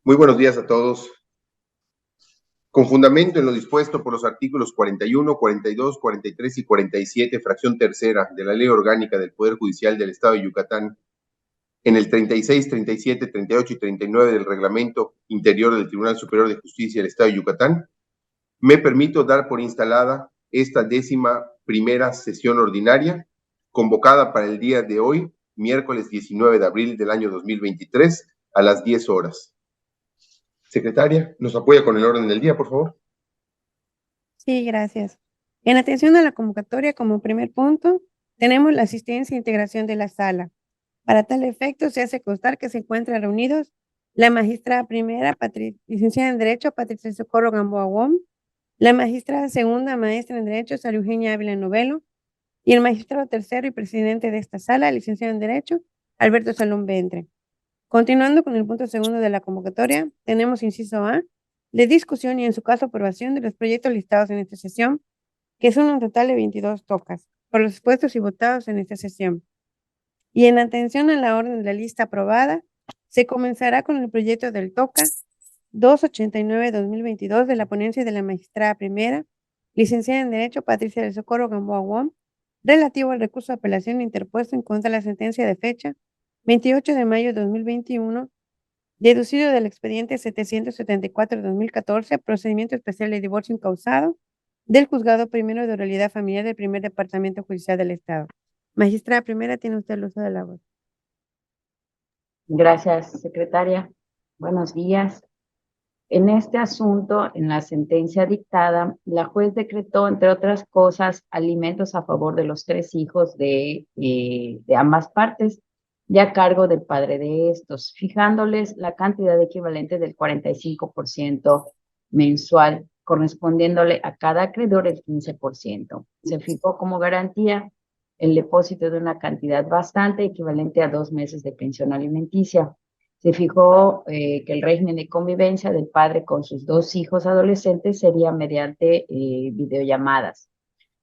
Muy buenos días a todos. Con fundamento en lo dispuesto por los artículos 41, 42, 43 y 47, fracción tercera de la Ley Orgánica del Poder Judicial del Estado de Yucatán, en el 36, 37, 38 y 39 del Reglamento Interior del Tribunal Superior de Justicia del Estado de Yucatán, me permito dar por instalada esta 11ª sesión ordinaria, convocada para el día de hoy, miércoles 19 de abril del año 2023, a las 10 horas. Secretaria, ¿nos apoya con el orden del día, por favor? Sí, gracias. En atención a la convocatoria, como primer punto, tenemos la asistencia e integración de la sala. Para tal efecto, se hace constar que se encuentran reunidos la magistrada primera, licenciada en Derecho, Patricia Socorro Gamboa Wong, la magistrada segunda, maestra en Derecho, Sara Eugenia Ávila Novelo, y el magistrado tercero y presidente de esta sala, licenciado en Derecho, Alberto Salón Ventre. Continuando con el punto segundo de la convocatoria, tenemos inciso A, de discusión y en su caso aprobación de los proyectos listados en esta sesión, que son un total de 22 tocas, por los expuestos y votados en esta sesión. Y en atención a la orden de la lista aprobada, se comenzará con el proyecto del TOCA 289-2022 de la ponencia de la magistrada primera, licenciada en Derecho Patricia del Socorro Gamboa Wong, relativo al recurso de apelación interpuesto en contra de la sentencia de fecha 28 de mayo de 2021, deducido del expediente 774-2014, procedimiento especial de divorcio incausado del Juzgado Primero de Oralidad Familiar del Primer Departamento Judicial del Estado. Magistrada primera, tiene usted el uso de la voz. Gracias, secretaria. Buenos días. En este asunto, en la sentencia dictada, la juez decretó, entre otras cosas, alimentos a favor de los 3 hijos de ambas partes, ya a cargo del padre de estos, fijándoles la cantidad equivalente del 45% mensual, correspondiéndole a cada acreedor el 15%. Se fijó como garantía el depósito de una cantidad bastante equivalente a 2 meses de pensión alimenticia. Se fijó que el régimen de convivencia del padre con sus 2 hijos adolescentes sería mediante videollamadas.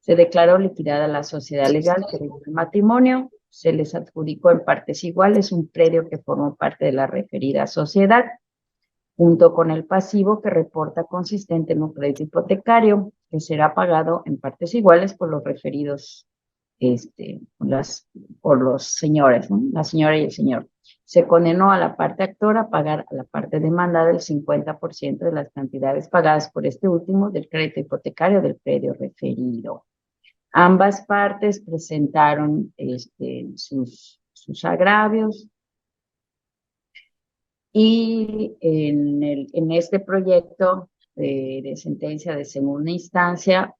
Se declaró liquidada la sociedad legal que reguló el matrimonio. Se les adjudicó en partes iguales un predio que formó parte de la referida sociedad, junto con el pasivo que reporta consistente en un crédito hipotecario que será pagado en partes iguales por los referidos, por los señores, ¿no? La señora y el señor. Se condenó a la parte actora a pagar a la parte demandada el 50% de las cantidades pagadas por este último del crédito hipotecario del predio referido. Ambas partes presentaron sus agravios y en este proyecto de sentencia de segunda instancia,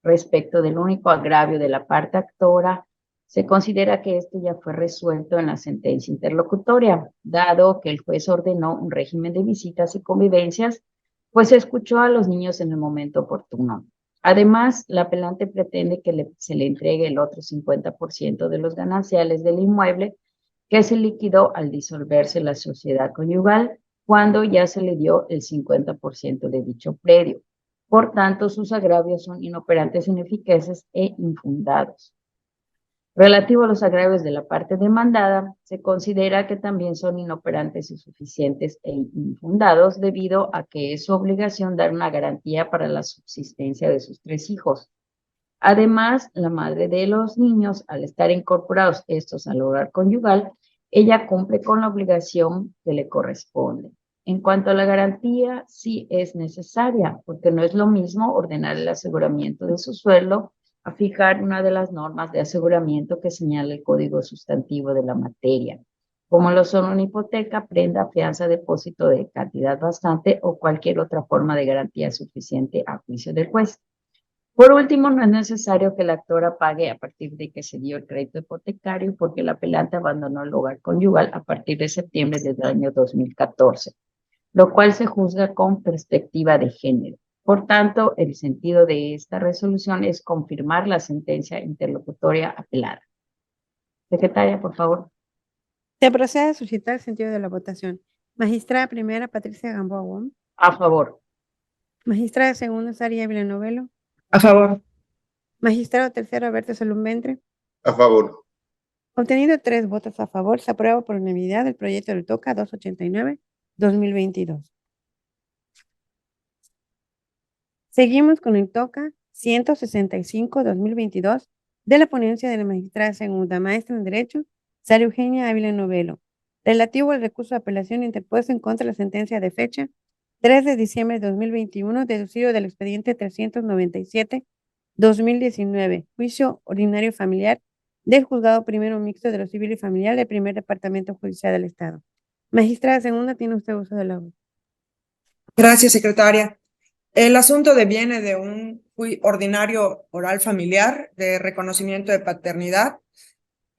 respecto del único agravio de la parte actora, se considera que este ya fue resuelto en la sentencia interlocutoria, dado que el juez ordenó un régimen de visitas y convivencias, pues se escuchó a los niños en el momento oportuno. Además, la apelante pretende que se le entregue el otro 50% de los gananciales del inmueble que se liquidó al disolverse la sociedad conyugal cuando ya se le dio el 50% de dicho predio. Por tanto, sus agravios son inoperantes, ineficaces e infundados. Relativo a los agravios de la parte demandada, se considera que también son inoperantes, insuficientes e infundados debido a que es su obligación dar una garantía para la subsistencia de sus 3 hijos. Además, la madre de los niños, al estar incorporados estos al hogar conyugal, ella cumple con la obligación que le corresponde. En cuanto a la garantía, sí es necesaria, porque no es lo mismo ordenar el aseguramiento de su sueldo a fijar una de las normas de aseguramiento que señala el Código Sustantivo de la materia, como lo son una hipoteca, prenda, fianza, depósito de cantidad bastante o cualquier otra forma de garantía suficiente a juicio del juez. Por último, no es necesario que la actora pague a partir de que se dio el crédito hipotecario porque la apelante abandonó el hogar conyugal a partir de septiembre del año 2014, lo cual se juzga con perspectiva de género. Por tanto, el sentido de esta resolución es confirmar la sentencia interlocutoria apelada. Secretaria, por favor. Se procede a suscitar el sentido de la votación. Magistrada primera, Patricia Gamboa Wong. A favor. Magistrada segunda, Sara Ávila Novelo. A favor. Magistrado tercero, Alberto Salón Ventre. A favor. Obtenido 3 votos a favor, se aprueba por unanimidad el proyecto del TOCA 289 2022. Seguimos con el TOCA 165-2022 de la ponencia de la magistrada segunda, maestra en Derecho, Sara Eugenia Ávila Novelo, relativo al recurso de apelación interpuesto en contra de la sentencia de fecha 3 de diciembre de 2021, deducido del expediente 397-2019, juicio ordinario familiar del Juzgado Primero Mixto de lo Civil y Familiar del Primer Departamento Judicial del Estado. Magistrada segunda, tiene usted uso de la voz. Gracias, secretaria. El asunto deviene de un ordinario oral familiar de reconocimiento de paternidad,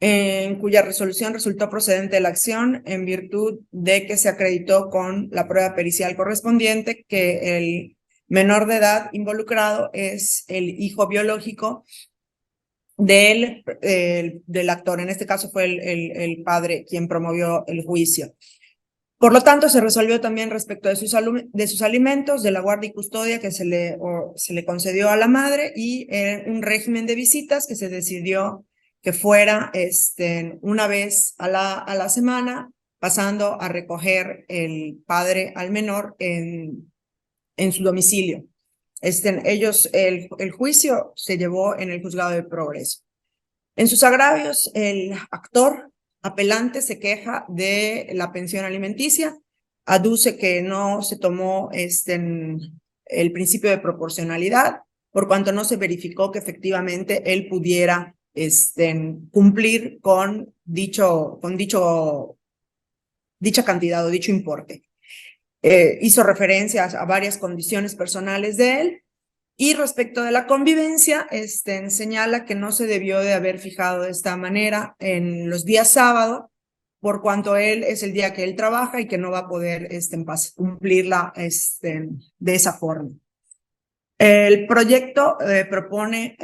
en cuya resolución resultó procedente la acción en virtud de que se acreditó con la prueba pericial correspondiente que el menor de edad involucrado es el hijo biológico del actor. En este caso fue el padre quien promovió el juicio. Por lo tanto, se resolvió también respecto de sus alimentos, de la guardia y custodia que se le concedió a la madre y un régimen de visitas que se decidió que fuera una vez a la semana, pasando a recoger el padre al menor en su domicilio. El juicio se llevó en el Juzgado de Progreso. En sus agravios, el actor apelante se queja de la pensión alimenticia, aduce que no se tomó el principio de proporcionalidad, por cuanto no se verificó que efectivamente él pudiera cumplir con dicha cantidad o dicho importe. Hizo referencias a varias condiciones personales de él. Y respecto de la convivencia, señala que no se debió de haber fijado de esta manera en los días sábado, por cuanto él es el día que él trabaja y que no va a poder cumplirla de esa forma. El proyecto propone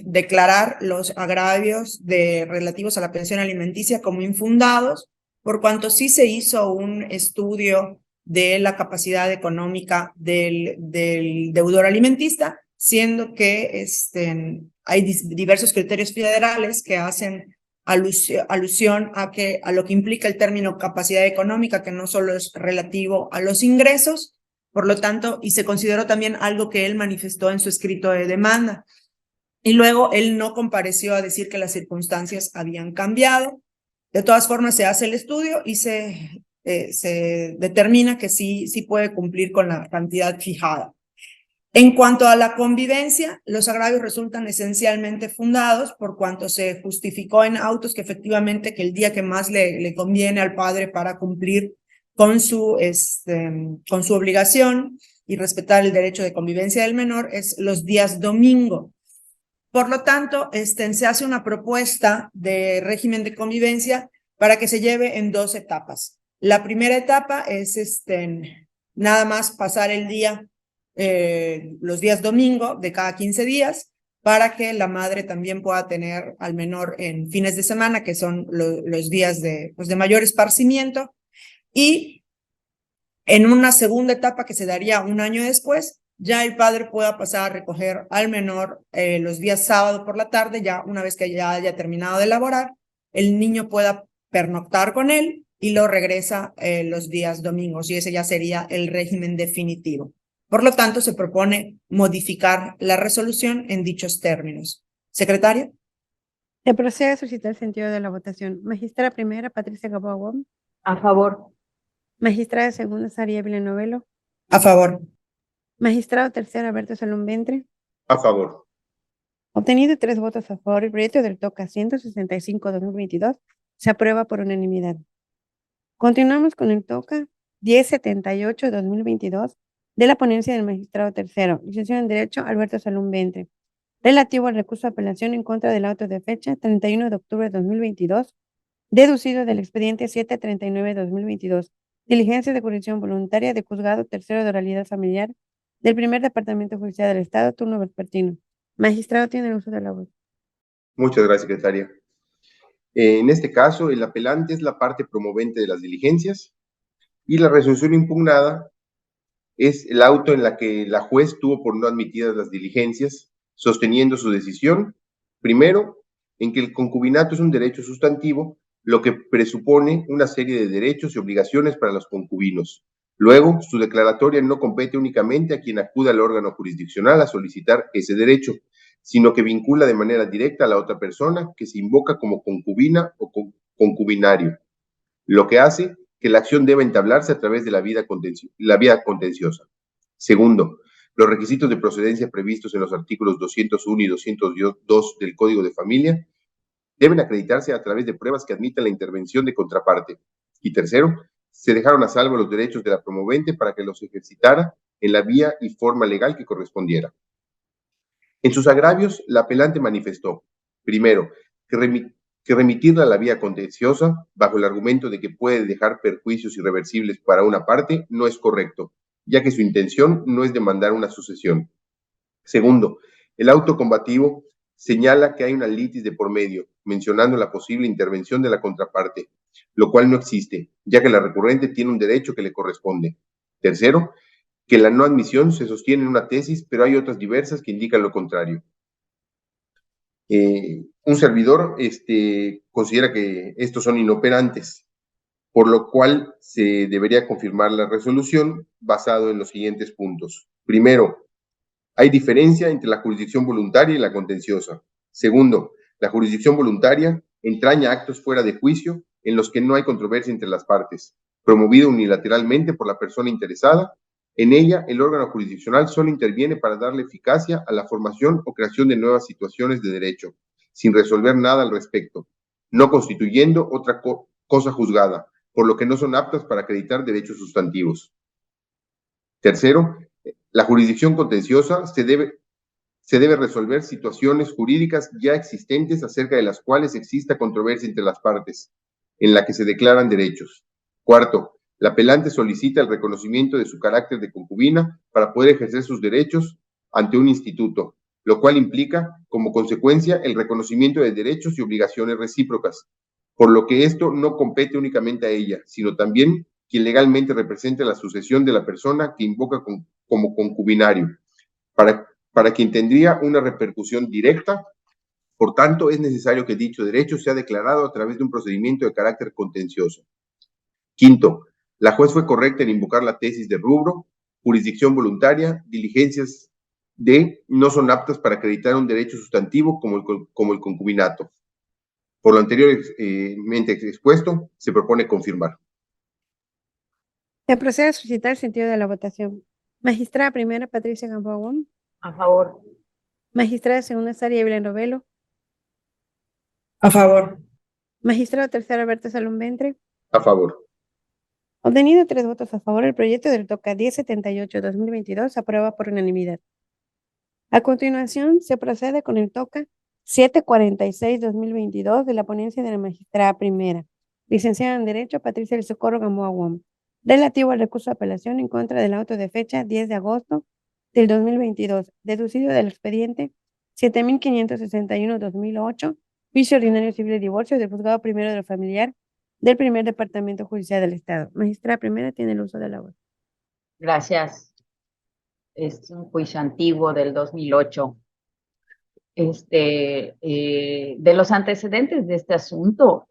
declarar los agravios relativos a la pensión alimenticia como infundados, por cuanto sí se hizo un estudio de la capacidad económica del deudor alimentista, siendo que hay diversos criterios federales que hacen alusión a lo que implica el término capacidad económica, que no solo es relativo a los ingresos. Por lo tanto, y se consideró también algo que él manifestó en su escrito de demanda. Y luego él no compareció a decir que las circunstancias habían cambiado. De todas formas, se hace el estudio y se determina que sí puede cumplir con la cantidad fijada. En cuanto a la convivencia, los agravios resultan esencialmente fundados por cuanto se justificó en autos que efectivamente que el día que más le conviene al padre para cumplir con su obligación y respetar el derecho de convivencia del menor es los días domingo. Por lo tanto, se hace una propuesta de régimen de convivencia para que se lleve en 2 etapas. La primera etapa es nada más pasar el día, los días domingo de cada 15 días, para que la madre también pueda tener al menor en fines de semana, que son los días de mayor esparcimiento. Y en una segunda etapa que se daría un año después, ya el padre pueda pasar a recoger al menor los días sábado por la tarde, ya una vez que ya haya terminado de laborar, el niño pueda pernoctar con él y lo regresa los días domingos, y ese ya sería el régimen definitivo. Por lo tanto, se propone modificar la resolución en dichos términos. Secretaria. Se procede a suscitar el sentido de la votación. Magistrada primera, Patricia Gamboa Gómez. A favor. Magistrada segunda, Sara Ávila Novelo. A favor. Magistrado tercero, Alberto Salum Ventre. A favor. Obtenido 3 votos a favor, el proyecto del TOCA 165-2022 se aprueba por unanimidad. Continuamos con el TOCA 1078-2022 de la ponencia del magistrado tercero, licenciado en Derecho Alberto Salum Ventre, relativo al recurso de apelación en contra del auto de fecha 31 de octubre de 2022, deducido del expediente 739-2022, diligencia de jurisdicción voluntaria de juzgado tercero de oralidad familiar del Primer Departamento Judicial del Estado, turno vespertino. Magistrado, tiene el uso de la voz. Muchas gracias, secretaria. En este caso, el apelante es la parte promovente de las diligencias y la resolución impugnada es el auto en la que la juez tuvo por no admitidas las diligencias, sosteniendo su decisión, primero, en que el concubinato es un derecho sustantivo, lo que presupone una serie de derechos y obligaciones para los concubinos, Luego, su declaratoria no compete únicamente a quien acuda al órgano jurisdiccional a solicitar ese derecho, sino que vincula de manera directa a la otra persona que se invoca como concubina o concubinario, lo que hace que la acción deba entablarse a través de la vía contenciosa. Segundo, los requisitos de procedencia previstos en los artículos 201 y 202 del Código de Familia deben acreditarse a través de pruebas que admitan la intervención de contraparte. Y tercero, se dejaron a salvo los derechos de la promovente para que los ejercitara en la vía y forma legal que correspondiera. En sus agravios, la apelante manifestó, primero, que remitirla a la vía contenciosa, bajo el argumento de que puede dejar perjuicios irreversibles para una parte, no es correcto, ya que su intención no es demandar una sucesión. Segundo, el auto combativo señala que hay una litis de por medio, mencionando la posible intervención de la contraparte, lo cual no existe, ya que la recurrente tiene un derecho que le corresponde. Tercero, que la no admisión se sostiene en una tesis, pero hay otras diversas que indican lo contrario. Un servidor considera que estos son inoperantes, por lo cual se debería confirmar la resolución basado en los siguientes puntos. Primero, hay diferencia entre la jurisdicción voluntaria y la contenciosa. Segundo, la jurisdicción voluntaria entraña actos fuera de juicio en los que no hay controversia entre las partes, promovido unilateralmente por la persona interesada. En ella, el órgano jurisdiccional solo interviene para darle eficacia a la formación o creación de nuevas situaciones de derecho, sin resolver nada al respecto, no constituyendo otra cosa juzgada, por lo que no son aptas para acreditar derechos sustantivos. Tercero, la jurisdicción contenciosa se debe resolver situaciones jurídicas ya existentes acerca de las cuales exista controversia entre las partes, en la que se declaran derechos. Cuarto, la apelante solicita el reconocimiento de su carácter de concubina para poder ejercer sus derechos ante un instituto, lo cual implica, como consecuencia, el reconocimiento de derechos y obligaciones recíprocas, por lo que esto no compete únicamente a ella, sino también quien legalmente represente la sucesión de la persona que invoca como concubinario, para quien tendría una repercusión directa. Por tanto, es necesario que dicho derecho sea declarado a través de un procedimiento de carácter contencioso. Quinto, la juez fue correcta en invocar la tesis de rubro, jurisdicción voluntaria, diligencias no son aptas para acreditar un derecho sustantivo como el concubinato. Por lo anteriormente expuesto, se propone confirmar. Se procede a suscitar el sentido de la votación. Magistrada primera, Patricia Gamboa Wong. A favor. Magistrada segunda, Sara Evelyn Rovelo. A favor. Magistrado tercero, Alberto Salón Ventre. A favor. Obtenido 3 votos a favor, el proyecto del TOCA 1078-2022 se aprueba por unanimidad. A continuación, se procede con el TOCA 746-2022 de la ponencia de la magistrada primera, licenciada en Derecho Patricia del Socorro Gamboa Wong, relativo al recurso de apelación en contra del auto de fecha 10 de agosto del 2022, deducido del expediente 7561-2008, juicio ordinario civil de divorcio del juzgado primero de lo familiar del primer departamento judicial del Estado. Magistrada primera tiene el uso de la voz. Gracias. Es un juicio antiguo del 2008. De los antecedentes de este asunto,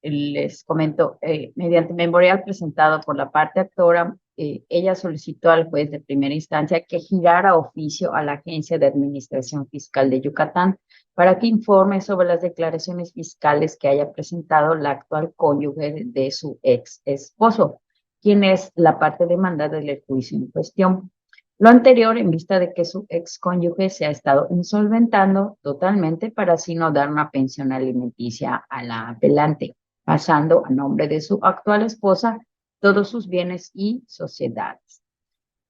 les comento, mediante memorial presentado por la parte actora, ella solicitó al juez de primera instancia que girara oficio a la Agencia de Administración Fiscal de Yucatán para que informe sobre las declaraciones fiscales que haya presentado la actual cónyuge de su ex esposo, quien es la parte demandada del juicio en cuestión. Lo anterior en vista de que su ex cónyuge se ha estado insolventando totalmente para así no dar una pensión alimenticia a la apelante, pasando a nombre de su actual esposa todos sus bienes y sociedades.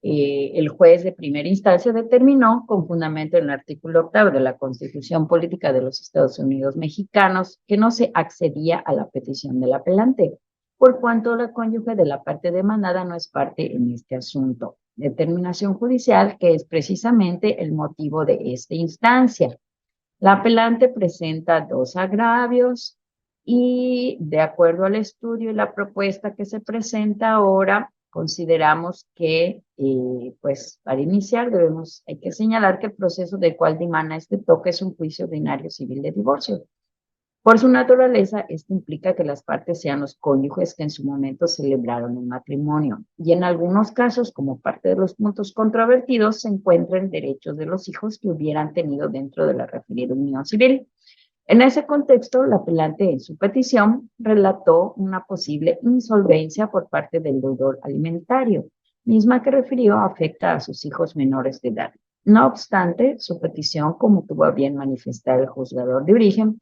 El juez de primera instancia determinó, con fundamento en el artículo 8 de la Constitución Política de los Estados Unidos Mexicanos, que no se accedía a la petición del apelante, por cuanto la cónyuge de la parte demandada no es parte en este asunto. Determinación judicial que es precisamente el motivo de esta instancia. La apelante presenta 2 agravios y de acuerdo al estudio y la propuesta que se presenta ahora, consideramos que, pues, para iniciar hay que señalar que el proceso del cual dimana este toque es un juicio ordinario civil de divorcio. Por su naturaleza, esto implica que las partes sean los cónyuges que en su momento celebraron el matrimonio, y en algunos casos, como parte de los puntos controvertidos, se encuentran derechos de los hijos que hubieran tenido dentro de la referida unión civil. En ese contexto, la apelante en su petición relató una posible insolvencia por parte del deudor alimentario, misma que refirió afecta a sus hijos menores de edad. No obstante, su petición, como tuvo a bien manifestar el juzgador de origen,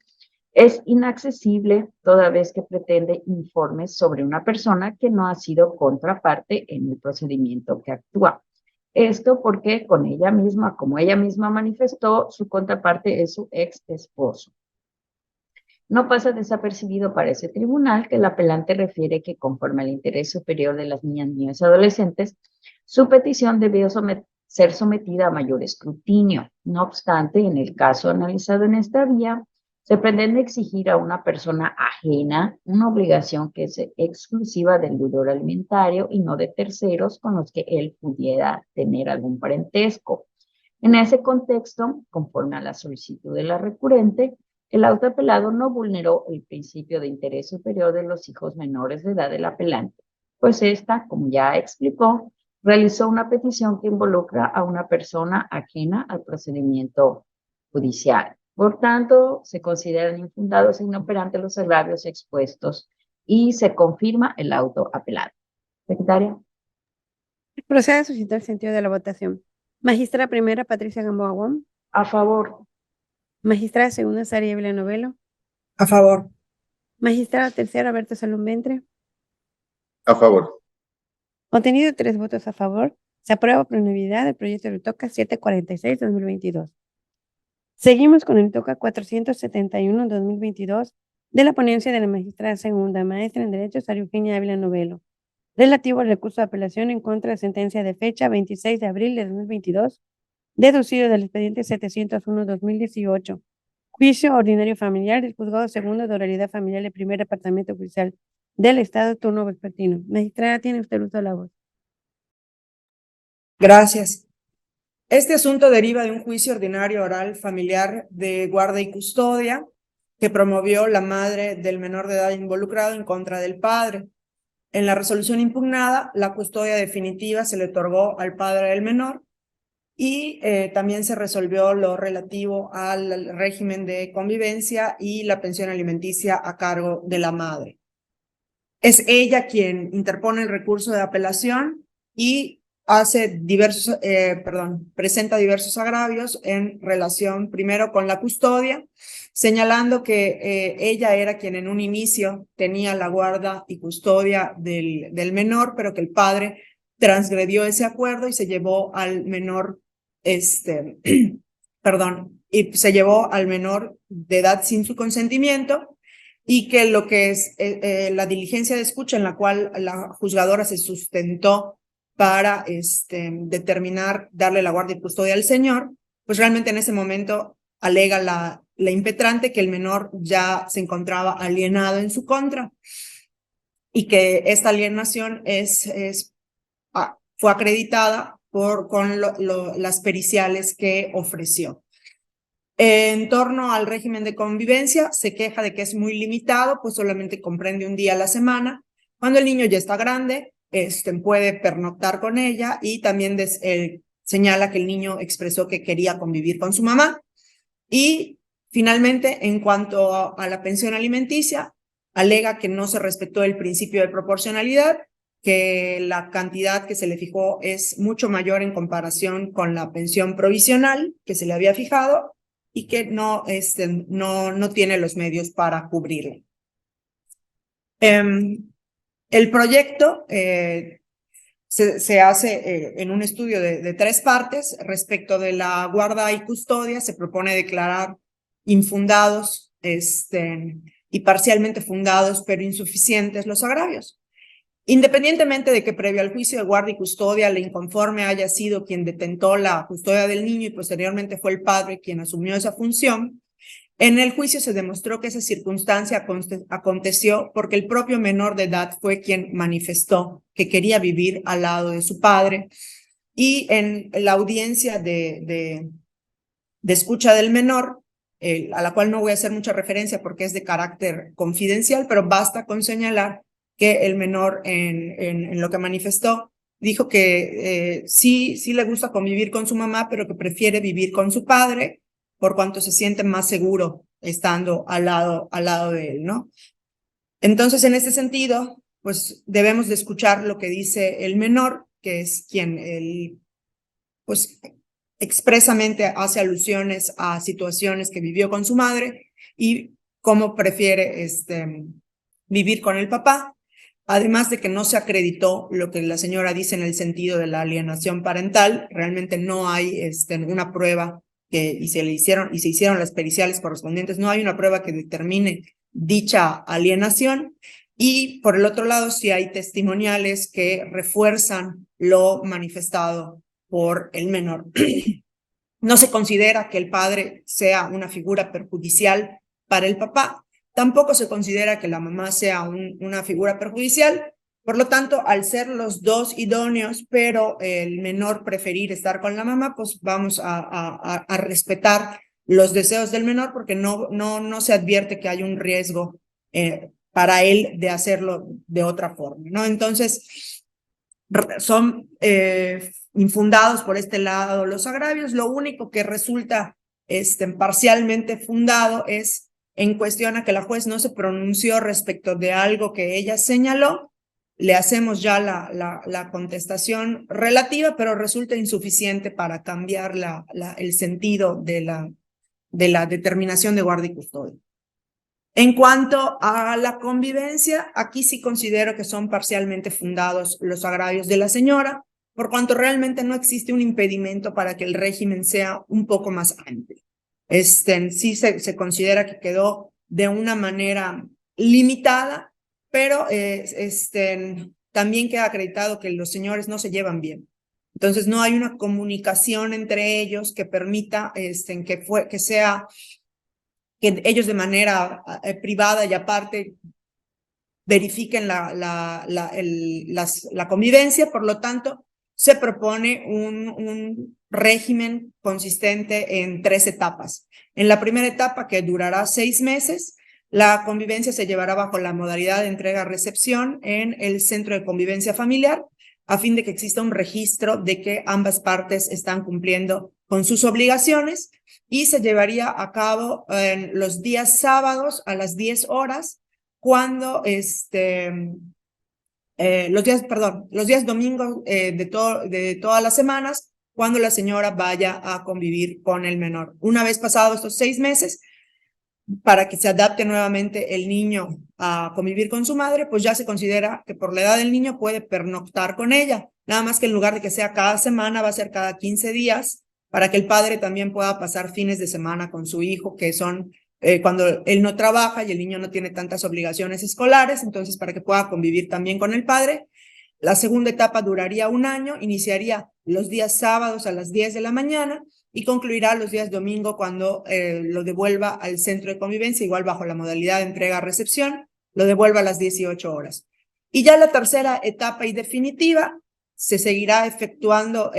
es inaccesible toda vez que pretende informes sobre una persona que no ha sido contraparte en el procedimiento que actúa. Esto porque con ella misma, como ella misma manifestó, su contraparte es su ex esposo. No pasa desapercibido para ese tribunal que el apelante refiere que conforme al interés superior de las niñas, niños y adolescentes, su petición debió ser sometida a mayor escrutinio. No obstante, en el caso analizado en esta vía, se pretende exigir a una persona ajena una obligación que es exclusiva del deudor alimentario y no de terceros con los que él pudiera tener algún parentesco. En ese contexto, conforme a la solicitud de la recurrente, el autoapelado no vulneró el principio de interés superior de los hijos menores de edad del apelante, pues esta, como ya explicó, realizó una petición que involucra a una persona ajena al procedimiento judicial. Por tanto, se consideran infundados e inoperantes los agravios expuestos y se confirma el autoapelado. Secretaria. Procede a suscitar el sentido de la votación. Magistrada primera, Patricia Gamboa Wong. A favor. Magistrada segunda, Sara Evelyn Novelo. A favor. Magistrado tercero, Alberto Salum Ventre. A favor. Contenido 3 votos a favor. Se aprueba por unanimidad el proyecto de TOCA 746-2022. Seguimos con el TOCA 471-2022 de la ponencia de la magistrada segunda, maestra en Derecho, Sara Eugenia Ávila Novelo, relativo al recurso de apelación en contra de sentencia de fecha 26 de abril de 2022, deducido del expediente 701-2018, juicio ordinario familiar del Juzgado Segundo de Oralidad Familiar del Primer Departamento Judicial del Estado, turno vespertino. Magistrada, tiene usted uso de la voz. Gracias. Este asunto deriva de un juicio ordinario oral familiar de guarda y custodia que promovió la madre del menor de edad involucrado en contra del padre. En la resolución impugnada, la custodia definitiva se le otorgó al padre del menor y también se resolvió lo relativo al régimen de convivencia y la pensión alimenticia a cargo de la madre. Es ella quien interpone el recurso de apelación y presenta diversos agravios en relación primero con la custodia, señalando que ella era quien en un inicio tenía la guarda y custodia del menor, pero que el padre transgredió ese acuerdo y se llevó al menor, y se llevó al menor de edad sin su consentimiento, y que lo que es la diligencia de escucha en la cual la juzgadora se sustentó para determinar darle la guardia y custodia al señor, pues realmente en ese momento alega la impetrante que el menor ya se encontraba alienado en su contra y que esta alienación fue acreditada con las periciales que ofreció. En torno al régimen de convivencia, se queja de que es muy limitado, pues solamente comprende un día a la semana. Cuando el niño ya está grande, puede pernoctar con ella y también señala que el niño expresó que quería convivir con su mamá. Y finalmente, en cuanto a la pensión alimenticia, alega que no se respetó el principio de proporcionalidad, que la cantidad que se le fijó es mucho mayor en comparación con la pensión provisional que se le había fijado, y que no tiene los medios para cubrirlo. El proyecto se hace en un estudio de 3 partes. Respecto de la guarda y custodia, se propone declarar infundados y parcialmente fundados, pero insuficientes los agravios. Independientemente de que previo al juicio de guarda y custodia la inconforme haya sido quien detentó la custodia del niño y posteriormente fue el padre quien asumió esa función, en el juicio se demostró que esa circunstancia aconteció porque el propio menor de edad fue quien manifestó que quería vivir al lado de su padre, y en la audiencia de escucha del menor a la cual no voy a hacer mucha referencia porque es de carácter confidencial, pero basta con señalar que el menor en lo que manifestó dijo que sí le gusta convivir con su mamá, pero que prefiere vivir con su padre por cuanto se siente más seguro estando al lado de él, ¿no? Entonces, en este sentido, pues debemos de escuchar lo que dice el menor, que es quien pues expresamente hace alusiones a situaciones que vivió con su madre y cómo prefiere vivir con el papá. Además de que no se acreditó lo que la señora dice en el sentido de la alienación parental, realmente no hay una prueba y se hicieron las periciales correspondientes, no hay una prueba que determine dicha alienación. Y por el otro lado, sí hay testimoniales que refuerzan lo manifestado por el menor. No se considera que el padre sea una figura perjudicial para el papá. Tampoco se considera que la mamá sea una figura perjudicial. Por lo tanto, al ser los dos idóneos, pero el menor preferir estar con la mamá, pues vamos a respetar los deseos del menor porque no se advierte que hay un riesgo para él de hacerlo de otra forma, ¿no? Entonces, son infundados por este lado los agravios. Lo único que resulta parcialmente fundado es en cuestión a que la juez no se pronunció respecto de algo que ella señaló. Le hacemos ya la contestación relativa, pero resulta insuficiente para cambiar el sentido de la determinación de guardia y custodia. En cuanto a la convivencia, aquí sí considero que son parcialmente fundados los agravios de la señora, por cuanto realmente no existe un impedimento para que el régimen sea un poco más amplio. Sí se considera que quedó de una manera limitada, pero también queda acreditado que los señores no se llevan bien. Entonces no hay una comunicación entre ellos que permita que sea que ellos de manera privada y aparte verifiquen la convivencia. Por lo tanto, se propone un régimen consistente en 3 etapas. En la primera etapa, que durará 6 meses, la convivencia se llevará bajo la modalidad de entrega-recepción en el centro de convivencia familiar, a fin de que exista un registro de que ambas partes están cumpliendo con sus obligaciones, y se llevaría a cabo en los días sábados a las 10 horas, cuando los días domingos de todas las semanas, cuando la señora vaya a convivir con el menor. Una vez pasados estos 6 meses, para que se adapte nuevamente el niño a convivir con su madre, pues ya se considera que por la edad del niño puede pernoctar con ella. Nada más que en lugar de que sea cada semana, va a ser cada 15 días, para que el padre también pueda pasar fines de semana con su hijo, que son cuando él no trabaja y el niño no tiene tantas obligaciones escolares, entonces para que pueda convivir también con el padre. La segunda etapa duraría 1 año, iniciaría los días sábados a las 10 de la mañana y concluirá los días domingo cuando lo devuelva al centro de convivencia, igual bajo la modalidad de entrega-recepción, lo devuelva a las 18 horas. Y ya la tercera etapa y definitiva, se seguirá efectuando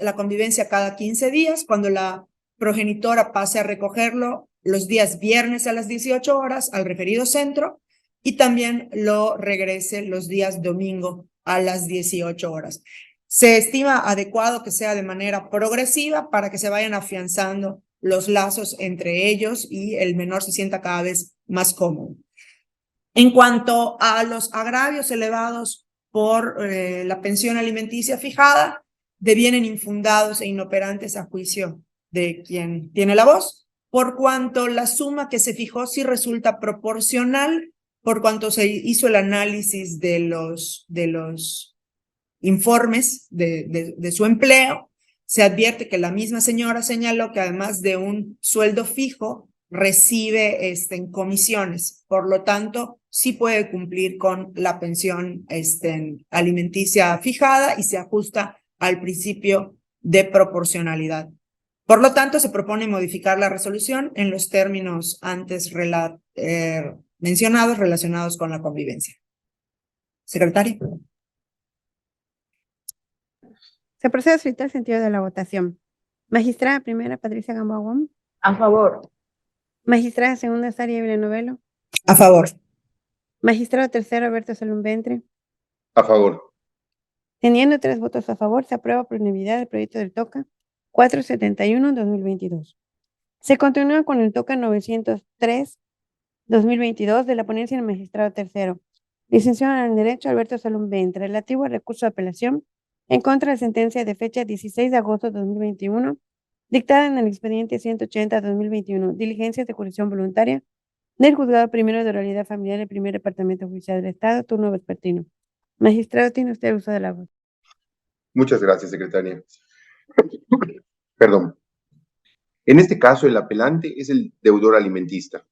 la convivencia cada 15 días, cuando la progenitora pase a recogerlo los días viernes a las 18 horas al referido centro y también lo regrese los días domingo a las 18 horas. Se estima adecuado que sea de manera progresiva para que se vayan afianzando los lazos entre ellos y el menor se sienta cada vez más cómodo. En cuanto a los agravios elevados por la pensión alimenticia fijada, devienen infundados e inoperantes a juicio de quien tiene la voz, por cuanto la suma que se fijó sí resulta proporcional, por cuanto se hizo el análisis de los informes de su empleo. Se advierte que la misma señora señaló que además de un sueldo fijo, recibe en comisiones. Por lo tanto, sí puede cumplir con la pensión alimenticia fijada y se ajusta al principio de proporcionalidad. Por lo tanto, se propone modificar la resolución en los términos antes mencionados relacionados con la convivencia. Secretario. Se procede a solicitar el sentido de la votación. Magistrada primera, Patricia Gamboa Wong. A favor. Magistrada segunda Saria Villanovelo. A favor. Magistrado tercero Alberto Salum Ventre. A favor. Teniendo 3 votos a favor, se aprueba por unanimidad el proyecto del TOCA 471-2022. Se continúa con el TOCA 903-2022 de la ponencia del magistrado tercero, licenciado en Derecho Alberto Salum Ventre, relativo al recurso de apelación en contra de la sentencia de fecha 16 de agosto de 2021, dictada en el expediente 180-2021, diligencias de jurisdicción voluntaria del Juzgado Primero de Oralidad Familiar del Primer Departamento Judicial del Estado, turno vespertino. Magistrado, tiene usted uso de la voz. Muchas gracias, secretaria. Perdón. En este caso, el apelante es el deudor alimentista.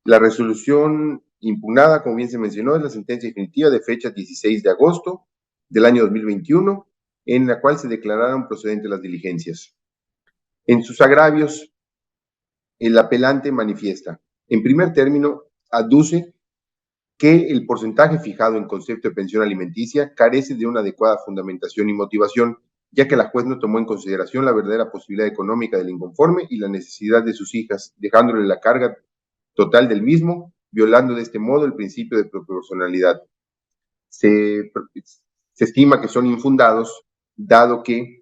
La resolución impugnada, como bien se mencionó, es la sentencia definitiva de fecha 16 de agosto del año 2021, en la cual se declararon procedentes las diligencias. En sus agravios, el apelante manifiesta, en primer término, aduce que el porcentaje fijado en concepto de pensión alimenticia carece de una adecuada fundamentación y motivación, ya que la juez no tomó en consideración la verdadera posibilidad económica del inconforme y la necesidad de sus hijas, dejándole la carga total del mismo, violando de este modo el principio de proporcionalidad. Se estima que son infundados, dado que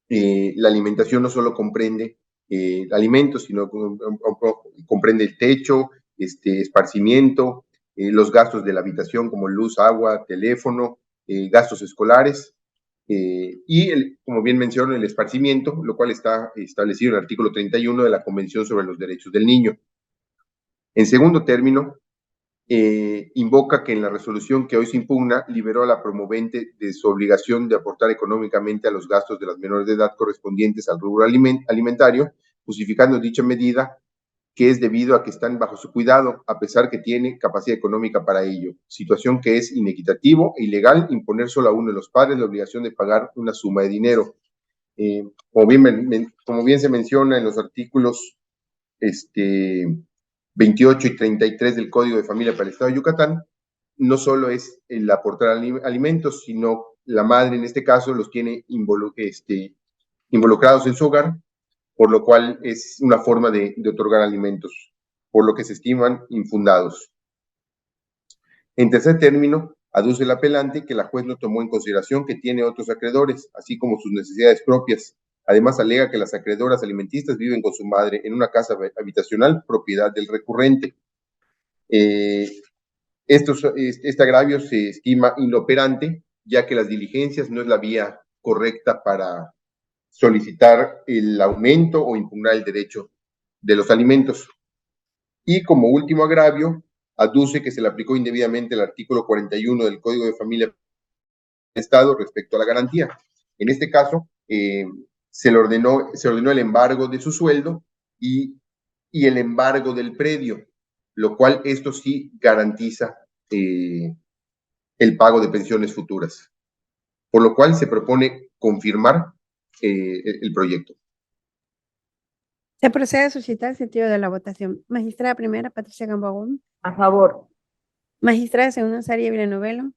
la alimentación no solo comprende alimentos, sino comprende el techo, esparcimiento, los gastos de la habitación como luz, agua, teléfono, gastos escolares, y, como bien mencionó, el esparcimiento, lo cual está establecido en el artículo 31 de la Convención sobre los Derechos del Niño. En segundo término, invoca que en la resolución que hoy se impugna liberó a la promovente de su obligación de aportar económicamente a los gastos de las menores de edad correspondientes al rubro alimentario, justificando dicha medida que es debido a que están bajo su cuidado, a pesar que tiene capacidad económica para ello, situación que es inequitativo e ilegal imponer solo a uno de los padres la obligación de pagar una suma de dinero. Como bien se menciona en los artículos 28 y 33 del Código de Familia para el Estado de Yucatán, no solo es el aportar alimentos, sino la madre en este caso los tiene involucrados en su hogar, por lo cual es una forma de otorgar alimentos, por lo que se estiman infundados. En tercer término, aduce el apelante que la juez no tomó en consideración que tiene otros acreedores, así como sus necesidades propias. Además, alega que las acreedoras alimentistas viven con su madre en una casa habitacional propiedad del recurrente. Este agravio se estima inoperante, ya que las diligencias no es la vía correcta para solicitar el aumento o impugnar el derecho de los alimentos. Y como último agravio, aduce que se le aplicó indebidamente el artículo 41 del Código de Familia del Estado respecto a la garantía. En este caso, se ordenó el embargo de su sueldo y el embargo del predio, lo cual esto sí garantiza el pago de pensiones futuras. Por lo cual se propone confirmar el proyecto. Se procede a suscitar el sentido de la votación. Magistrada primera, Patricia Gamboa. A favor. Magistrada segunda, Saria Villanovelo.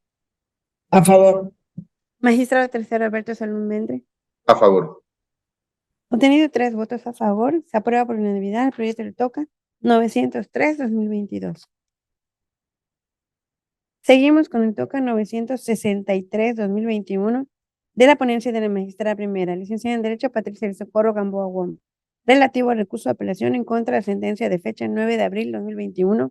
A favor. Magistrado tercero, Alberto Salum Ventre. A favor. Obtenido 3 votos a favor, se aprueba por unanimidad el proyecto del TOCA 903-2022. Seguimos con el TOCA 963-2021 de la ponencia de la magistrada primera, licenciada en Derecho Patricia del Socorro Gamboa Wong, relativo al recurso de apelación en contra de la sentencia de fecha 9 de abril 2021,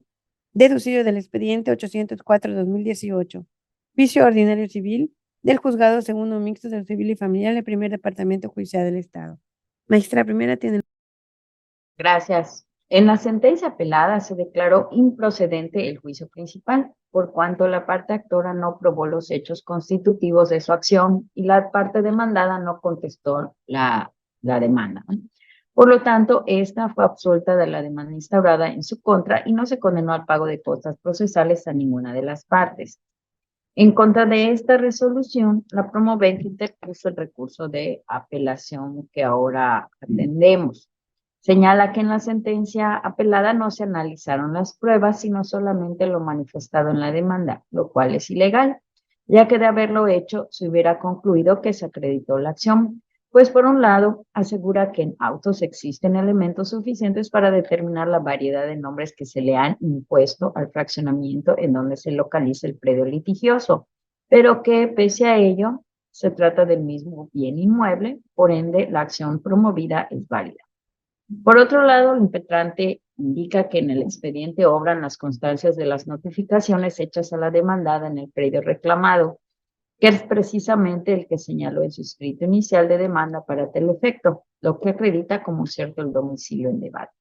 deducido del expediente 804-2018, juicio ordinario civil del Juzgado Segundo Mixto del Civil y Familiar del Primer Departamento Judicial del Estado. Magistrada primera tiene. Gracias. En la sentencia apelada se declaró improcedente el juicio principal, por cuanto la parte actora no probó los hechos constitutivos de su acción y la parte demandada no contestó la demanda. Por lo tanto, esta fue absuelta de la demanda instaurada en su contra y no se condenó al pago de costas procesales a ninguna de las partes. En contra de esta resolución, la promovente interpuso el recurso de apelación que ahora atendemos. Señala que en la sentencia apelada no se analizaron las pruebas, sino solamente lo manifestado en la demanda, lo cual es ilegal, ya que de haberlo hecho se hubiera concluido que se acreditó la acción, Pues por un lado, asegura que en autos existen elementos suficientes para determinar la variedad de nombres que se le han impuesto al fraccionamiento en donde se localiza el predio litigioso, pero que pese a ello se trata del mismo bien inmueble, por ende la acción promovida es válida. Por otro lado, el impetrante indica que en el expediente obran las constancias de las notificaciones hechas a la demandada en el predio reclamado, que es precisamente el que señaló en su escrito inicial de demanda para tal efecto, lo que acredita como cierto el domicilio en debate.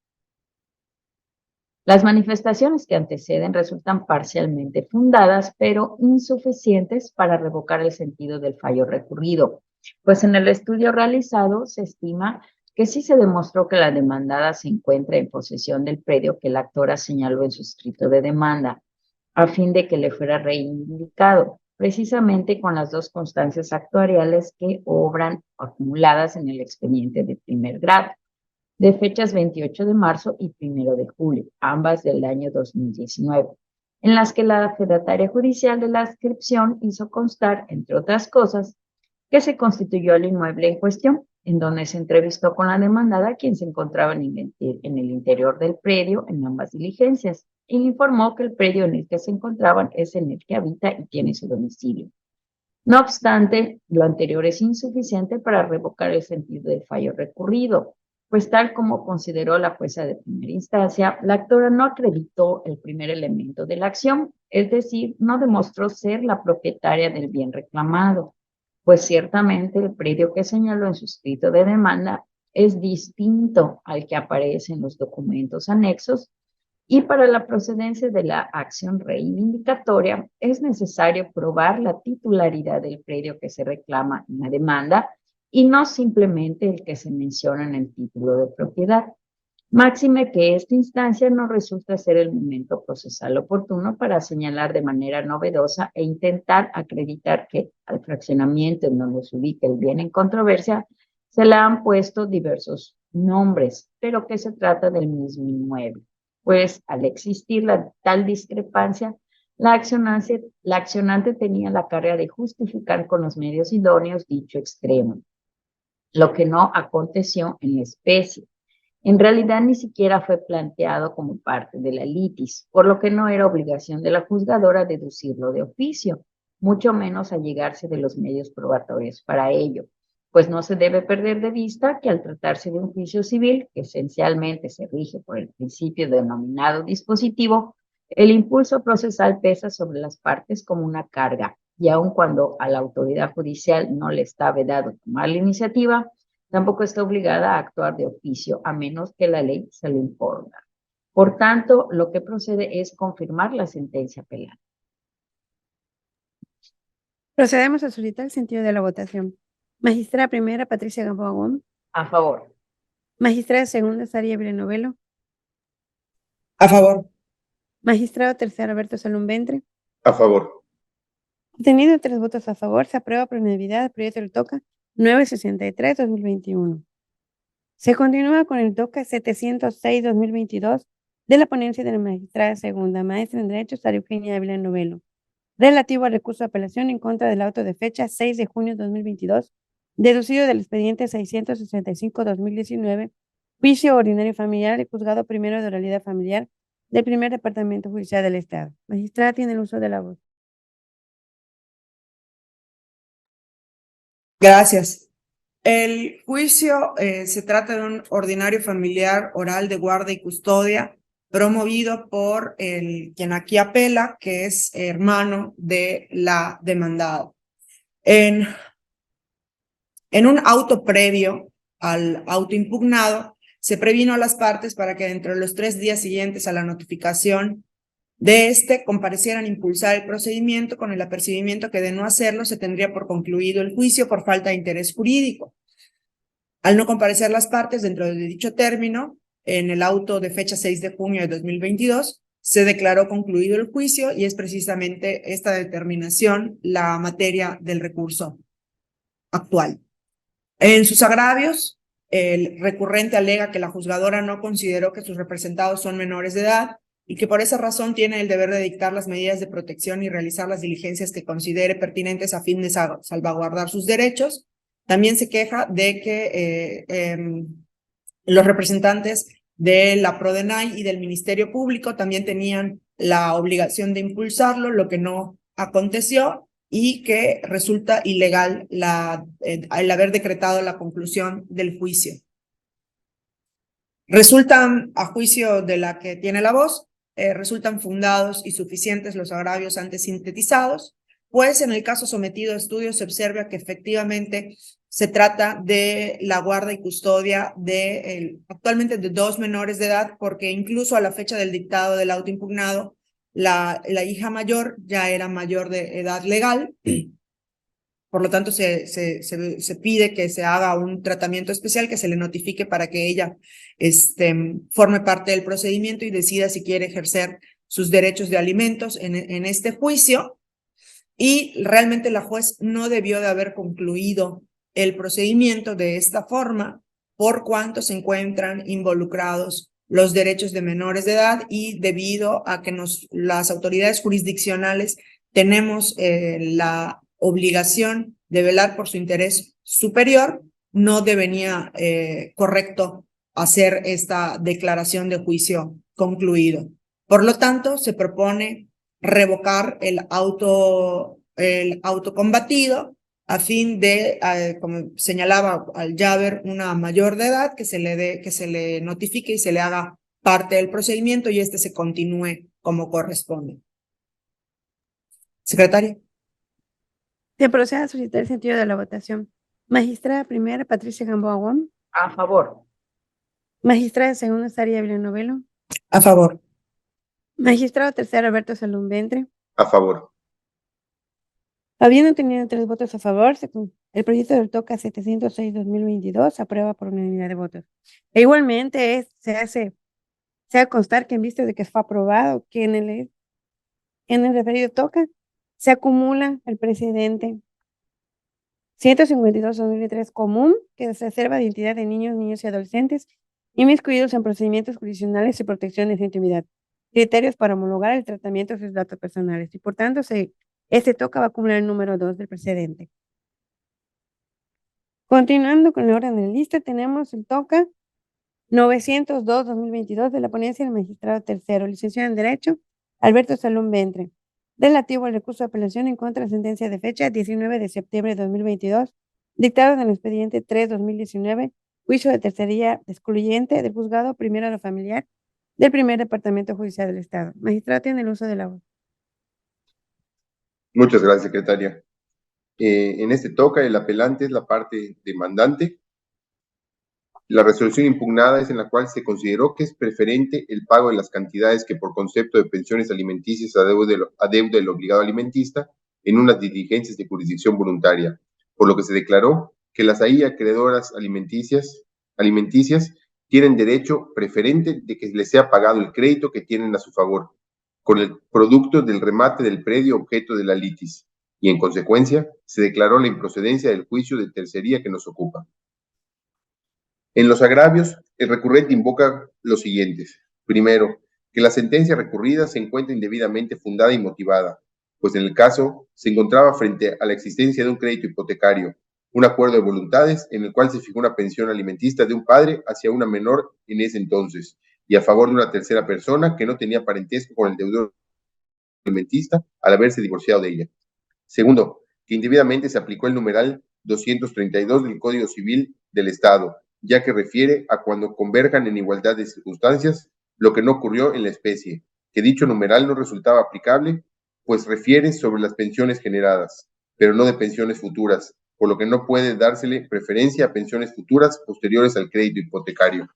Las manifestaciones que anteceden resultan parcialmente fundadas, pero insuficientes para revocar el sentido del fallo recurrido, pues en el estudio realizado se estima que sí se demostró que la demandada se encuentra en posesión del predio que la actora señaló en su escrito de demanda, a fin de que le fuera reivindicado, precisamente con las dos constancias actuariales que obran acumuladas en el expediente de primer grado, de fechas 28 de marzo y 1 de julio, ambas del año 2019, en las que la fedataria judicial de la adscripción hizo constar, entre otras cosas, que se constituyó el inmueble en cuestión, en donde se entrevistó con la demandada, quien se encontraba en el interior del predio en ambas diligencias, y le informó que el predio en el que se encontraban es en el que habita y tiene su domicilio. No obstante, lo anterior es insuficiente para revocar el sentido del fallo recurrido, pues tal como consideró la jueza de primera instancia, la actora no acreditó el primer elemento de la acción, es decir, no demostró ser la propietaria del bien reclamado, pues ciertamente el predio que señaló en su escrito de demanda es distinto al que aparece en los documentos anexos, y para la procedencia de la acción reivindicatoria es necesario probar la titularidad del predio que se reclama en la demanda y no simplemente el que se menciona en el título de propiedad. Máxime que esta instancia no resulta ser el momento procesal oportuno para señalar de manera novedosa e intentar acreditar que al fraccionamiento en donde se ubica el bien en controversia se le han puesto diversos nombres, pero que se trata del mismo inmueble. Pues al existir tal discrepancia, la accionante tenía la carga de justificar con los medios idóneos dicho extremo, lo que no aconteció en la especie. En realidad ni siquiera fue planteado como parte de la litis, por lo que no era obligación de la juzgadora deducirlo de oficio, mucho menos allegarse de los medios probatorios para ello, pues no se debe perder de vista que al tratarse de un juicio civil, que esencialmente se rige por el principio denominado dispositivo, el impulso procesal pesa sobre las partes como una carga, y aun cuando a la autoridad judicial no le está vedado tomar la iniciativa, tampoco está obligada a actuar de oficio, a menos que la ley se lo imponga. Por tanto, lo que procede es confirmar la sentencia penal. Procedemos a solicitar el sentido de la votación. Magistrada primera, Patricia Gamboa Gómez. A favor. Magistrada segunda, Saria Villanovelo. A favor. Magistrado tercero, Alberto Salum Ventre. A favor. Teniendo 3 votos a favor, se aprueba por unanimidad el proyecto del TOCA 963-2021. Se continúa con el TOCA 706-2022 de la ponencia de la magistrada segunda, maestra en Derecho, Sara Eugenia Villanovelo, relativo al recurso de apelación en contra del auto de fecha 6 de junio de 2022, deducido del expediente 665-2019, juicio ordinario familiar del juzgado primero de oralidad familiar del primer departamento judicial del Estado. Magistrada, tiene el uso de la voz. Gracias. El juicio se trata de un ordinario familiar oral de guarda y custodia promovido por quien aquí apela, que es hermano de la demandada. En un auto previo al auto impugnado, se previno a las partes para que dentro de los 3 días siguientes a la notificación de comparecieran a impulsar el procedimiento con el apercibimiento que de no hacerlo se tendría por concluido el juicio por falta de interés jurídico. Al no comparecer las partes dentro de dicho término, en el auto de fecha 6 de junio de 2022, se declaró concluido el juicio y es precisamente esta determinación la materia del recurso actual. En sus agravios, el recurrente alega que la juzgadora no consideró que sus representados son menores de edad y que por esa razón tiene el deber de dictar las medidas de protección y realizar las diligencias que considere pertinentes a fin de salvaguardar sus derechos, También se queja de que los representantes de la PRODENAI y del Ministerio Público también tenían la obligación de impulsarlo, lo que no aconteció, y que resulta ilegal el haber decretado la conclusión del juicio. Resultan, a juicio de la que tiene la voz, resultan fundados y suficientes los agravios antes sintetizados, pues en el caso sometido a estudio se observa que efectivamente se trata de la guarda y custodia actualmente de 2 menores de edad, porque incluso a la fecha del dictado del auto impugnado, la hija mayor ya era mayor de edad legal. Por lo tanto, se pide que se haga un tratamiento especial, que se le notifique para que ella forme parte del procedimiento y decida si quiere ejercer sus derechos de alimentos en este juicio. Y realmente la juez no debió de haber concluido el procedimiento de esta forma, por cuanto se encuentran involucrados los derechos de menores de edad, y debido a que las autoridades jurisdiccionales tenemos la obligación de velar por su interés superior, no devenía correcto hacer esta declaración de juicio concluido. Por lo tanto, se propone revocar el autocombatido a fin de, como señalaba, al ya haber una mayor de edad, que se le notifique y se le haga parte del procedimiento y se continúe como corresponde. Secretaria. Se procede a solicitar el sentido de la votación. Magistrada primera, Patricia Gamboa Wong. A favor. Magistrada segunda, Saria Villanovelo. A favor. Magistrado tercero, Alberto Salum Ventre. A favor. Habiendo tenido 3 votos a favor, el proyecto del TOCA 706-2022 aprueba por unanimidad de votos. E igualmente se hace constar que en vista de que fue aprobado, que en el referido TOCA se acumula el precedente 152-2003 común, que se reserva de identidad de niños y adolescentes inmiscuidos en procedimientos jurisdiccionales y protección de su intimidad, criterios para homologar el tratamiento de sus datos personales, y por tanto TOCA va a acumular el número 2 del precedente. Continuando con la orden de lista, tenemos el TOCA 902-2022 de la ponencia del magistrado tercero, licenciado en Derecho, Alberto Salum Ventre, relativo al recurso de apelación en contra de la sentencia de fecha 19 de septiembre de 2022, dictado en el expediente 3-2019, juicio de tercería excluyente del juzgado primero de lo familiar del primer departamento judicial del Estado. Magistrado, tiene el uso de la voz. Muchas gracias, secretaria. En este TOCA, el apelante es la parte demandante. La resolución impugnada es en la cual se consideró que es preferente el pago de las cantidades que por concepto de pensiones alimenticias adeuda el obligado alimentista en unas diligencias de jurisdicción voluntaria, por lo que se declaró que las ahí acreedoras alimenticias tienen derecho preferente de que les sea pagado el crédito que tienen a su favor, con el producto del remate del predio objeto de la litis, y en consecuencia se declaró la improcedencia del juicio de tercería que nos ocupa. En los agravios, el recurrente invoca los siguientes. Primero, que la sentencia recurrida se encuentra indebidamente fundada y motivada, pues en el caso se encontraba frente a la existencia de un crédito hipotecario, un acuerdo de voluntades en el cual se fijó una pensión alimentista de un padre hacia una menor en ese entonces, y a favor de una tercera persona que no tenía parentesco con el deudor alimentista al haberse divorciado de ella. Segundo, que indebidamente se aplicó el numeral 232 del Código Civil del Estado, ya que refiere a cuando converjan en igualdad de circunstancias, lo que no ocurrió en la especie, que dicho numeral no resultaba aplicable, pues refiere sobre las pensiones generadas, pero no de pensiones futuras, por lo que no puede dársele preferencia a pensiones futuras posteriores al crédito hipotecario.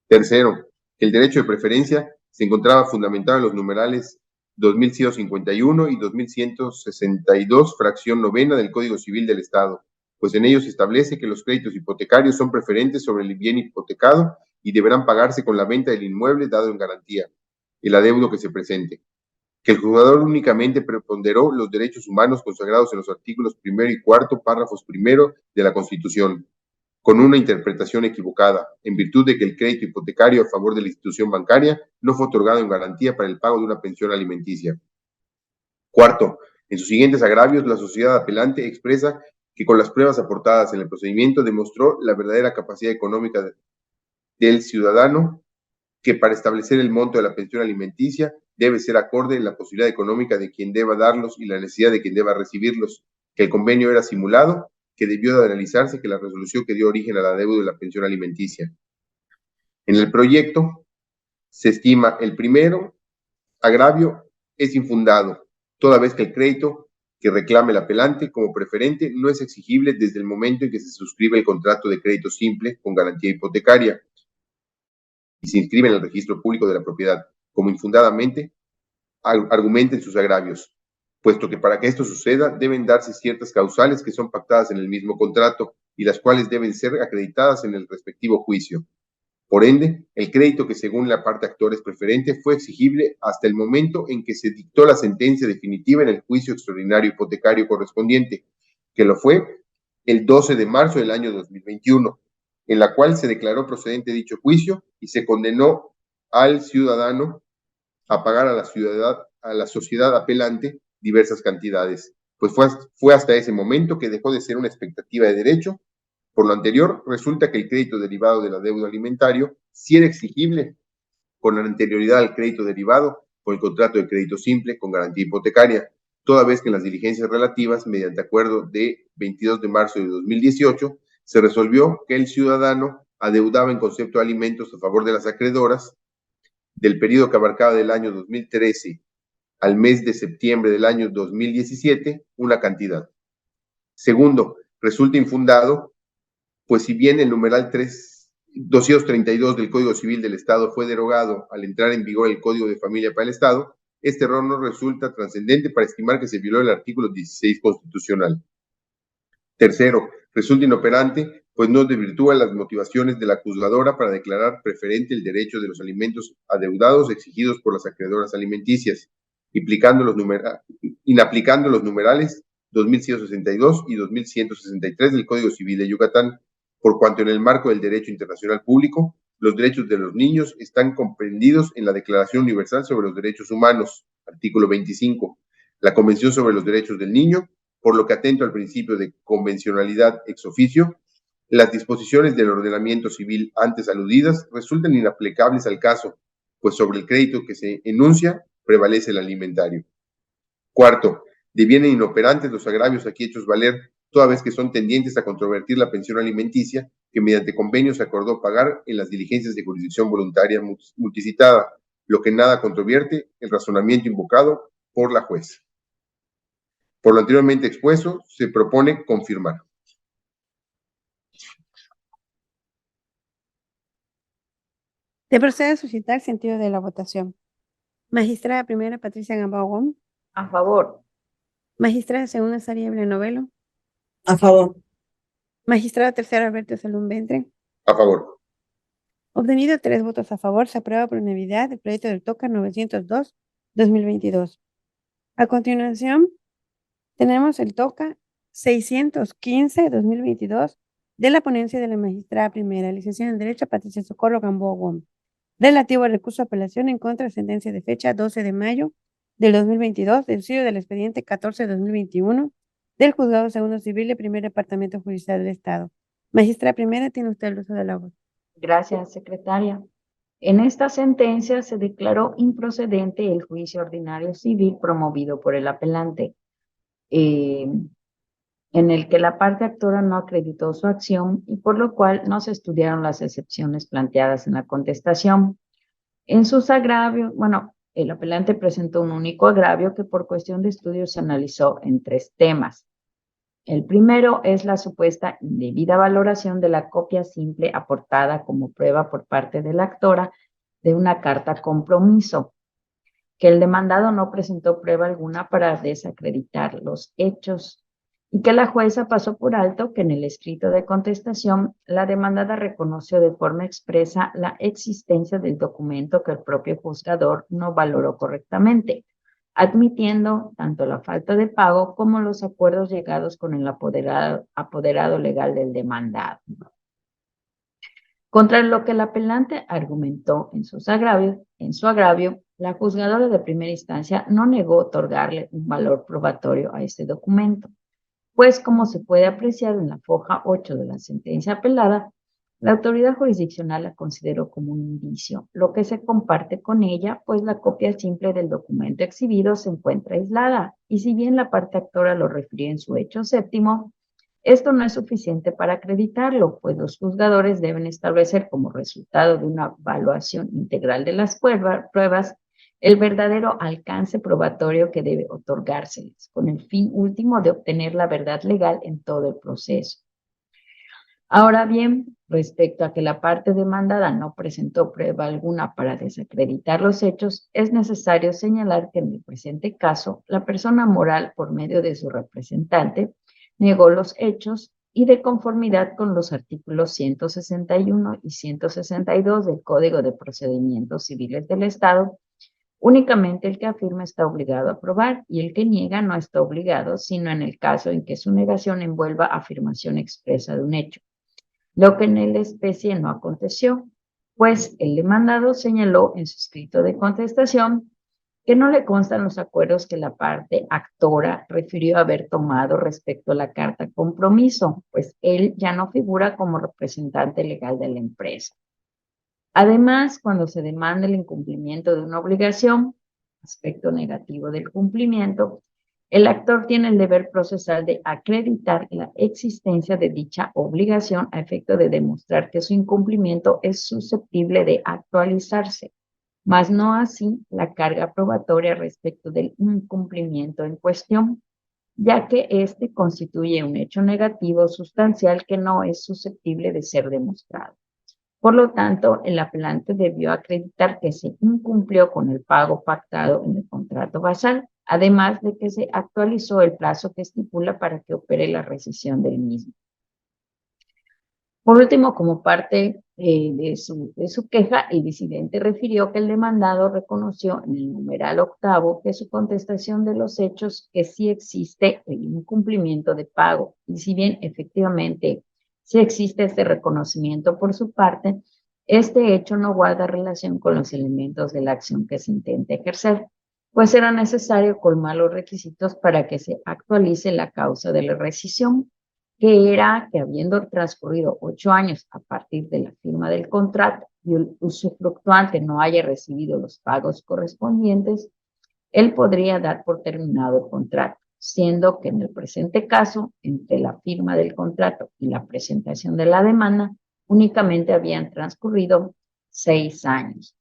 Tercero, que el derecho de preferencia se encontraba fundamentado en los numerales 2151 y 2162, fracción novena del Código Civil del Estado, pues en ellos se establece que los créditos hipotecarios son preferentes sobre el bien hipotecado y deberán pagarse con la venta del inmueble dado en garantía, el adeudo que se presente. Que el juzgador únicamente preponderó los derechos humanos consagrados en los artículos 1 y 4, párrafos 1 de la Constitución, con una interpretación equivocada, en virtud de que el crédito hipotecario a favor de la institución bancaria no fue otorgado en garantía para el pago de una pensión alimenticia. Cuarto, En sus siguientes agravios, la sociedad apelante expresa que con las pruebas aportadas en el procedimiento demostró la verdadera capacidad económica del ciudadano, que para establecer el monto de la pensión alimenticia debe ser acorde la posibilidad económica de quien deba darlos y la necesidad de quien deba recibirlos, que el convenio era simulado, que debió de analizarse que la resolución que dio origen a la deuda de la pensión alimenticia. En el proyecto se estima el primero agravio es infundado, toda vez que el crédito que reclame el apelante como preferente no es exigible desde el momento en que se suscribe el contrato de crédito simple con garantía hipotecaria y se inscribe en el registro público de la propiedad, como infundadamente argumenten sus agravios, puesto que para que esto suceda deben darse ciertas causales que son pactadas en el mismo contrato y las cuales deben ser acreditadas en el respectivo juicio. Por ende, el crédito que según la parte actora es preferente fue exigible hasta el momento en que se dictó la sentencia definitiva en el juicio extraordinario hipotecario correspondiente, que lo fue el 12 de marzo del año 2021, en la cual se declaró procedente dicho juicio y se condenó al ciudadano a pagar a la sociedad apelante diversas cantidades, pues fue hasta ese momento que dejó de ser una expectativa de derecho. Por lo anterior, resulta que el crédito derivado de la deuda alimentario sí era exigible con anterioridad al crédito derivado por el contrato de crédito simple con garantía hipotecaria, toda vez que en las diligencias relativas, mediante acuerdo de 22 de marzo de 2018, se resolvió que el ciudadano adeudaba en concepto de alimentos a favor de las acreedoras del periodo que abarcaba del año 2013 al mes de septiembre del año 2017 una cantidad. Segundo, resulta infundado, pues si bien el numeral 232 del Código Civil del Estado fue derogado al entrar en vigor el Código de Familia para el Estado, este error no resulta trascendente para estimar que se violó el artículo 16 constitucional. Tercero, resulta inoperante, pues no desvirtúa las motivaciones de la juzgadora para declarar preferente el derecho de los alimentos adeudados exigidos por las acreedoras alimenticias, inaplicando los numerales 2162 y 2163 del Código Civil de Yucatán, por cuanto en el marco del derecho internacional público, los derechos de los niños están comprendidos en la Declaración Universal sobre los Derechos Humanos, artículo 25, la Convención sobre los Derechos del Niño, por lo que atento al principio de convencionalidad ex oficio, las disposiciones del ordenamiento civil antes aludidas resultan inaplicables al caso, pues sobre el crédito que se enuncia prevalece el alimentario. Cuarto, devienen inoperantes los agravios aquí hechos valer, toda vez que son tendientes a controvertir la pensión alimenticia que mediante convenio se acordó pagar en las diligencias de jurisdicción voluntaria multicitada, lo que nada controvierte el razonamiento invocado por la jueza. Por lo anteriormente expuesto, se propone confirmar. Se procede a suscitar el sentido de la votación. Magistrada primera, Patricia Gamboa Wong. A favor. Magistrada segunda, Saria Novelo. A favor. Magistrada tercera, Alberto Salum Ventre. A favor. Obtenido 3 votos a favor, se aprueba por unanimidad el proyecto del TOCA 902-2022. A continuación, tenemos el TOCA 615-2022 de la ponencia de la magistrada primera, licenciada en Derecho Patricia Socorro Gamboa Wong, relativo al recurso de apelación en contra de sentencia de fecha 12 de mayo del 2022, deducido del expediente 14-2021 del Juzgado Segundo Civil del Primer Departamento Judicial del Estado. Magistrada primera, tiene usted el uso de la voz. Gracias, secretaria. En esta sentencia se declaró improcedente el juicio ordinario civil promovido por el apelante, en el que la parte actora no acreditó su acción y por lo cual no se estudiaron las excepciones planteadas en la contestación. En sus agravios, el apelante presentó un único agravio que por cuestión de estudio se analizó en 3 temas. El primero es la supuesta indebida valoración de la copia simple aportada como prueba por parte de la actora de una carta compromiso, que el demandado no presentó prueba alguna para desacreditar los hechos y que la jueza pasó por alto que en el escrito de contestación la demandada reconoció de forma expresa la existencia del documento que el propio juzgador no valoró correctamente, admitiendo tanto la falta de pago como los acuerdos llegados con el apoderado legal del demandado. Contra lo que el apelante argumentó en su agravio, La juzgadora de primera instancia no negó otorgarle un valor probatorio a este documento, pues como se puede apreciar en la foja 8 de la sentencia apelada, la autoridad jurisdiccional la consideró como un indicio, lo que se comparte con ella, pues la copia simple del documento exhibido se encuentra aislada, y si bien la parte actora lo refirió en su hecho séptimo, esto no es suficiente para acreditarlo, pues los juzgadores deben establecer como resultado de una evaluación integral de las pruebas el verdadero alcance probatorio que debe otorgárseles, con el fin último de obtener la verdad legal en todo el proceso. Ahora bien, respecto a que la parte demandada no presentó prueba alguna para desacreditar los hechos, es necesario señalar que en el presente caso, la persona moral, por medio de su representante, negó los hechos y de conformidad con los artículos 161 y 162 del Código de Procedimientos Civiles del Estado, únicamente el que afirma está obligado a probar y el que niega no está obligado, sino en el caso en que su negación envuelva afirmación expresa de un hecho, lo que en la especie no aconteció, pues el demandado señaló en su escrito de contestación que no le constan los acuerdos que la parte actora refirió haber tomado respecto a la carta compromiso, pues él ya no figura como representante legal de la empresa. Además, cuando se demanda el incumplimiento de una obligación, aspecto negativo del cumplimiento, el actor tiene el deber procesal de acreditar la existencia de dicha obligación a efecto de demostrar que su incumplimiento es susceptible de actualizarse, mas no así la carga probatoria respecto del incumplimiento en cuestión, ya que éste constituye un hecho negativo sustancial que no es susceptible de ser demostrado. Por lo tanto, el apelante debió acreditar que se incumplió con el pago pactado en el contrato basal, además de que se actualizó el plazo que estipula para que opere la rescisión del mismo. Por último, como parte de su queja, el disidente refirió que el demandado reconoció en el numeral octavo que su contestación de los hechos que sí existe el incumplimiento de pago, y si bien efectivamente sí existe este reconocimiento por su parte, este hecho no guarda relación con los elementos de la acción que se intenta ejercer, pues era necesario colmar los requisitos para que se actualice la causa de la rescisión, que era que habiendo transcurrido 8 años a partir de la firma del contrato y el usufructuante no haya recibido los pagos correspondientes, él podría dar por terminado el contrato, siendo que en el presente caso, entre la firma del contrato y la presentación de la demanda, únicamente habían transcurrido 6 años.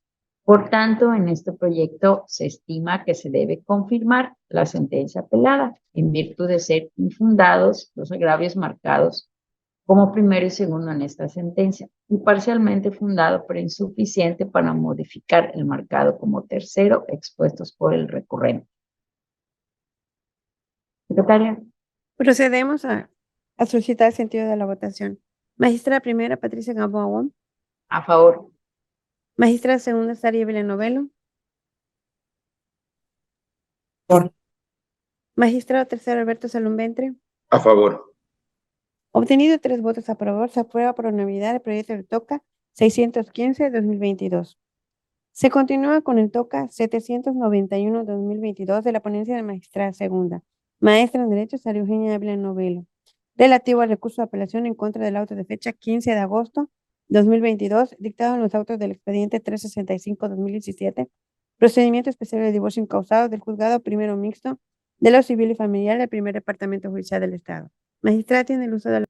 Por tanto, en este proyecto se estima que se debe confirmar la sentencia apelada en virtud de ser infundados los agravios marcados como primero y segundo en esta sentencia y parcialmente fundado pero insuficiente para modificar el marcado como tercero expuestos por el recurrente. Secretaria. Procedemos a solicitar el sentido de la votación. Magistrada primera, Patricia Gamboa. A favor. Magistrada segunda, Sara Villanovelo. Por. Magistrado tercero, Alberto Salum Ventre. A favor. Obtenido 3 votos a favor, se aprueba por unanimidad el proyecto del TOCA 615-2022. Se continúa con el TOCA 791-2022 de la ponencia de magistrada segunda, maestra en Derecho, Sara Eugenia Villanovelo, relativo al recurso de apelación en contra del auto de fecha 15 de agosto 2022, dictado en los autos del expediente 365-2017, procedimiento especial de divorcio incausado del juzgado primero mixto de lo civil y familiar del primer departamento judicial del Estado. Magistrada tiene el uso de la...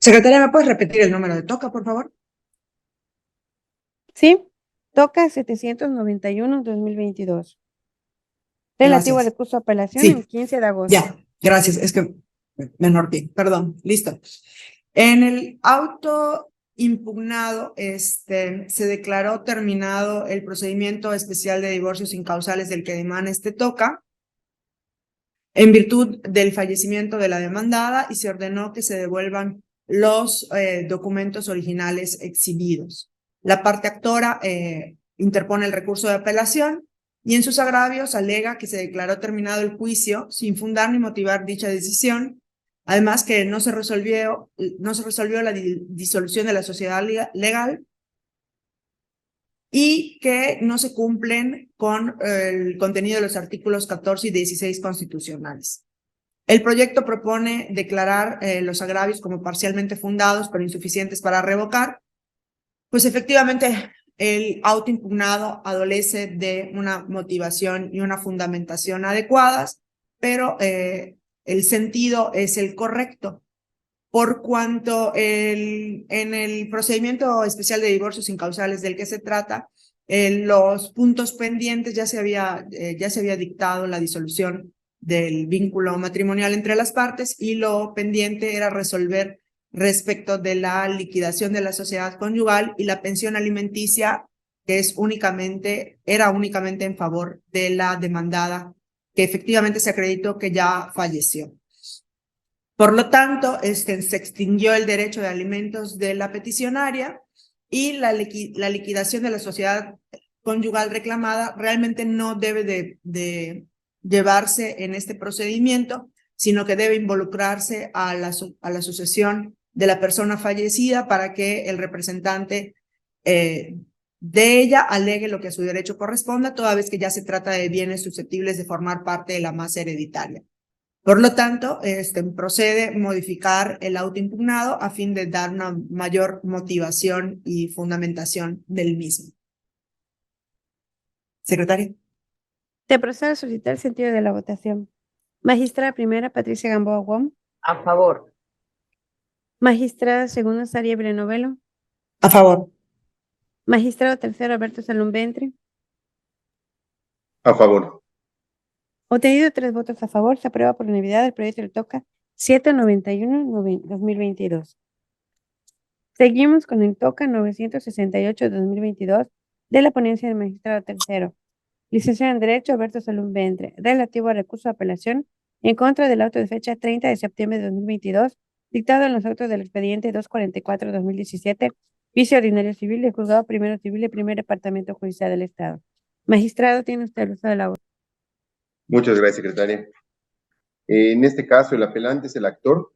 Secretaria, ¿me puedes repetir el número de TOCA, por favor? Sí, TOCA 791-2022. Relativo al recurso de apelación en 15 de agosto. Ya, gracias. Es que me norteé. Perdón, listo. En el auto impugnado, se declaró terminado el procedimiento especial de divorcios incausales del que demanda este TOCA, en virtud del fallecimiento de la demandada, y se ordenó que se devuelvan los documentos originales exhibidos. La parte actora interpone el recurso de apelación y en sus agravios alega que se declaró terminado el juicio sin fundar ni motivar dicha decisión, además que no se resolvió la disolución de la sociedad legal y que no se cumplen con el contenido de los artículos 14 y 16 constitucionales. El proyecto propone declarar los agravios como parcialmente fundados pero insuficientes para revocar. Pues efectivamente el auto impugnado adolece de una motivación y una fundamentación adecuadas, pero el sentido es el correcto, por cuanto en el procedimiento especial de divorcios incausales del que se trata, los puntos pendientes ya se había dictado la disolución del vínculo matrimonial entre las partes y lo pendiente era resolver respecto de la liquidación de la sociedad conyugal y la pensión alimenticia, que era únicamente en favor de la demandada, que efectivamente se acreditó que ya falleció. Por lo tanto, se extinguió el derecho de alimentos de la peticionaria y la liquidación de la sociedad conyugal reclamada realmente no debe de llevarse en este procedimiento, sino que debe involucrarse a la sucesión de la persona fallecida para que el representante de ella alegue lo que a su derecho corresponda, toda vez que ya se trata de bienes susceptibles de formar parte de la masa hereditaria. Por lo tanto, procede modificar el auto impugnado a fin de dar una mayor motivación y fundamentación del mismo. Secretaria. Te procedo a solicitar el sentido de la votación. Magistrada primera, Patricia Gamboa Wong. A favor. Magistrada segunda, Saria Villanovelo. A favor. Magistrado tercero, Alberto Salum Ventre. A favor. Obtenido 3 votos a favor, se aprueba por unanimidad el proyecto del TOCA 791-2022. Seguimos con el TOCA 968-2022 de la ponencia del magistrado tercero, licenciado en Derecho Alberto Salum Ventre, relativo al recurso de apelación en contra del auto de fecha 30 de septiembre de 2022, dictado en los autos del expediente 244-2017, juicio ordinario civil del juzgado primero civil del primer departamento judicial del Estado. Magistrado, tiene usted el uso de la voz. Muchas gracias, secretaria. En este caso, el apelante es el actor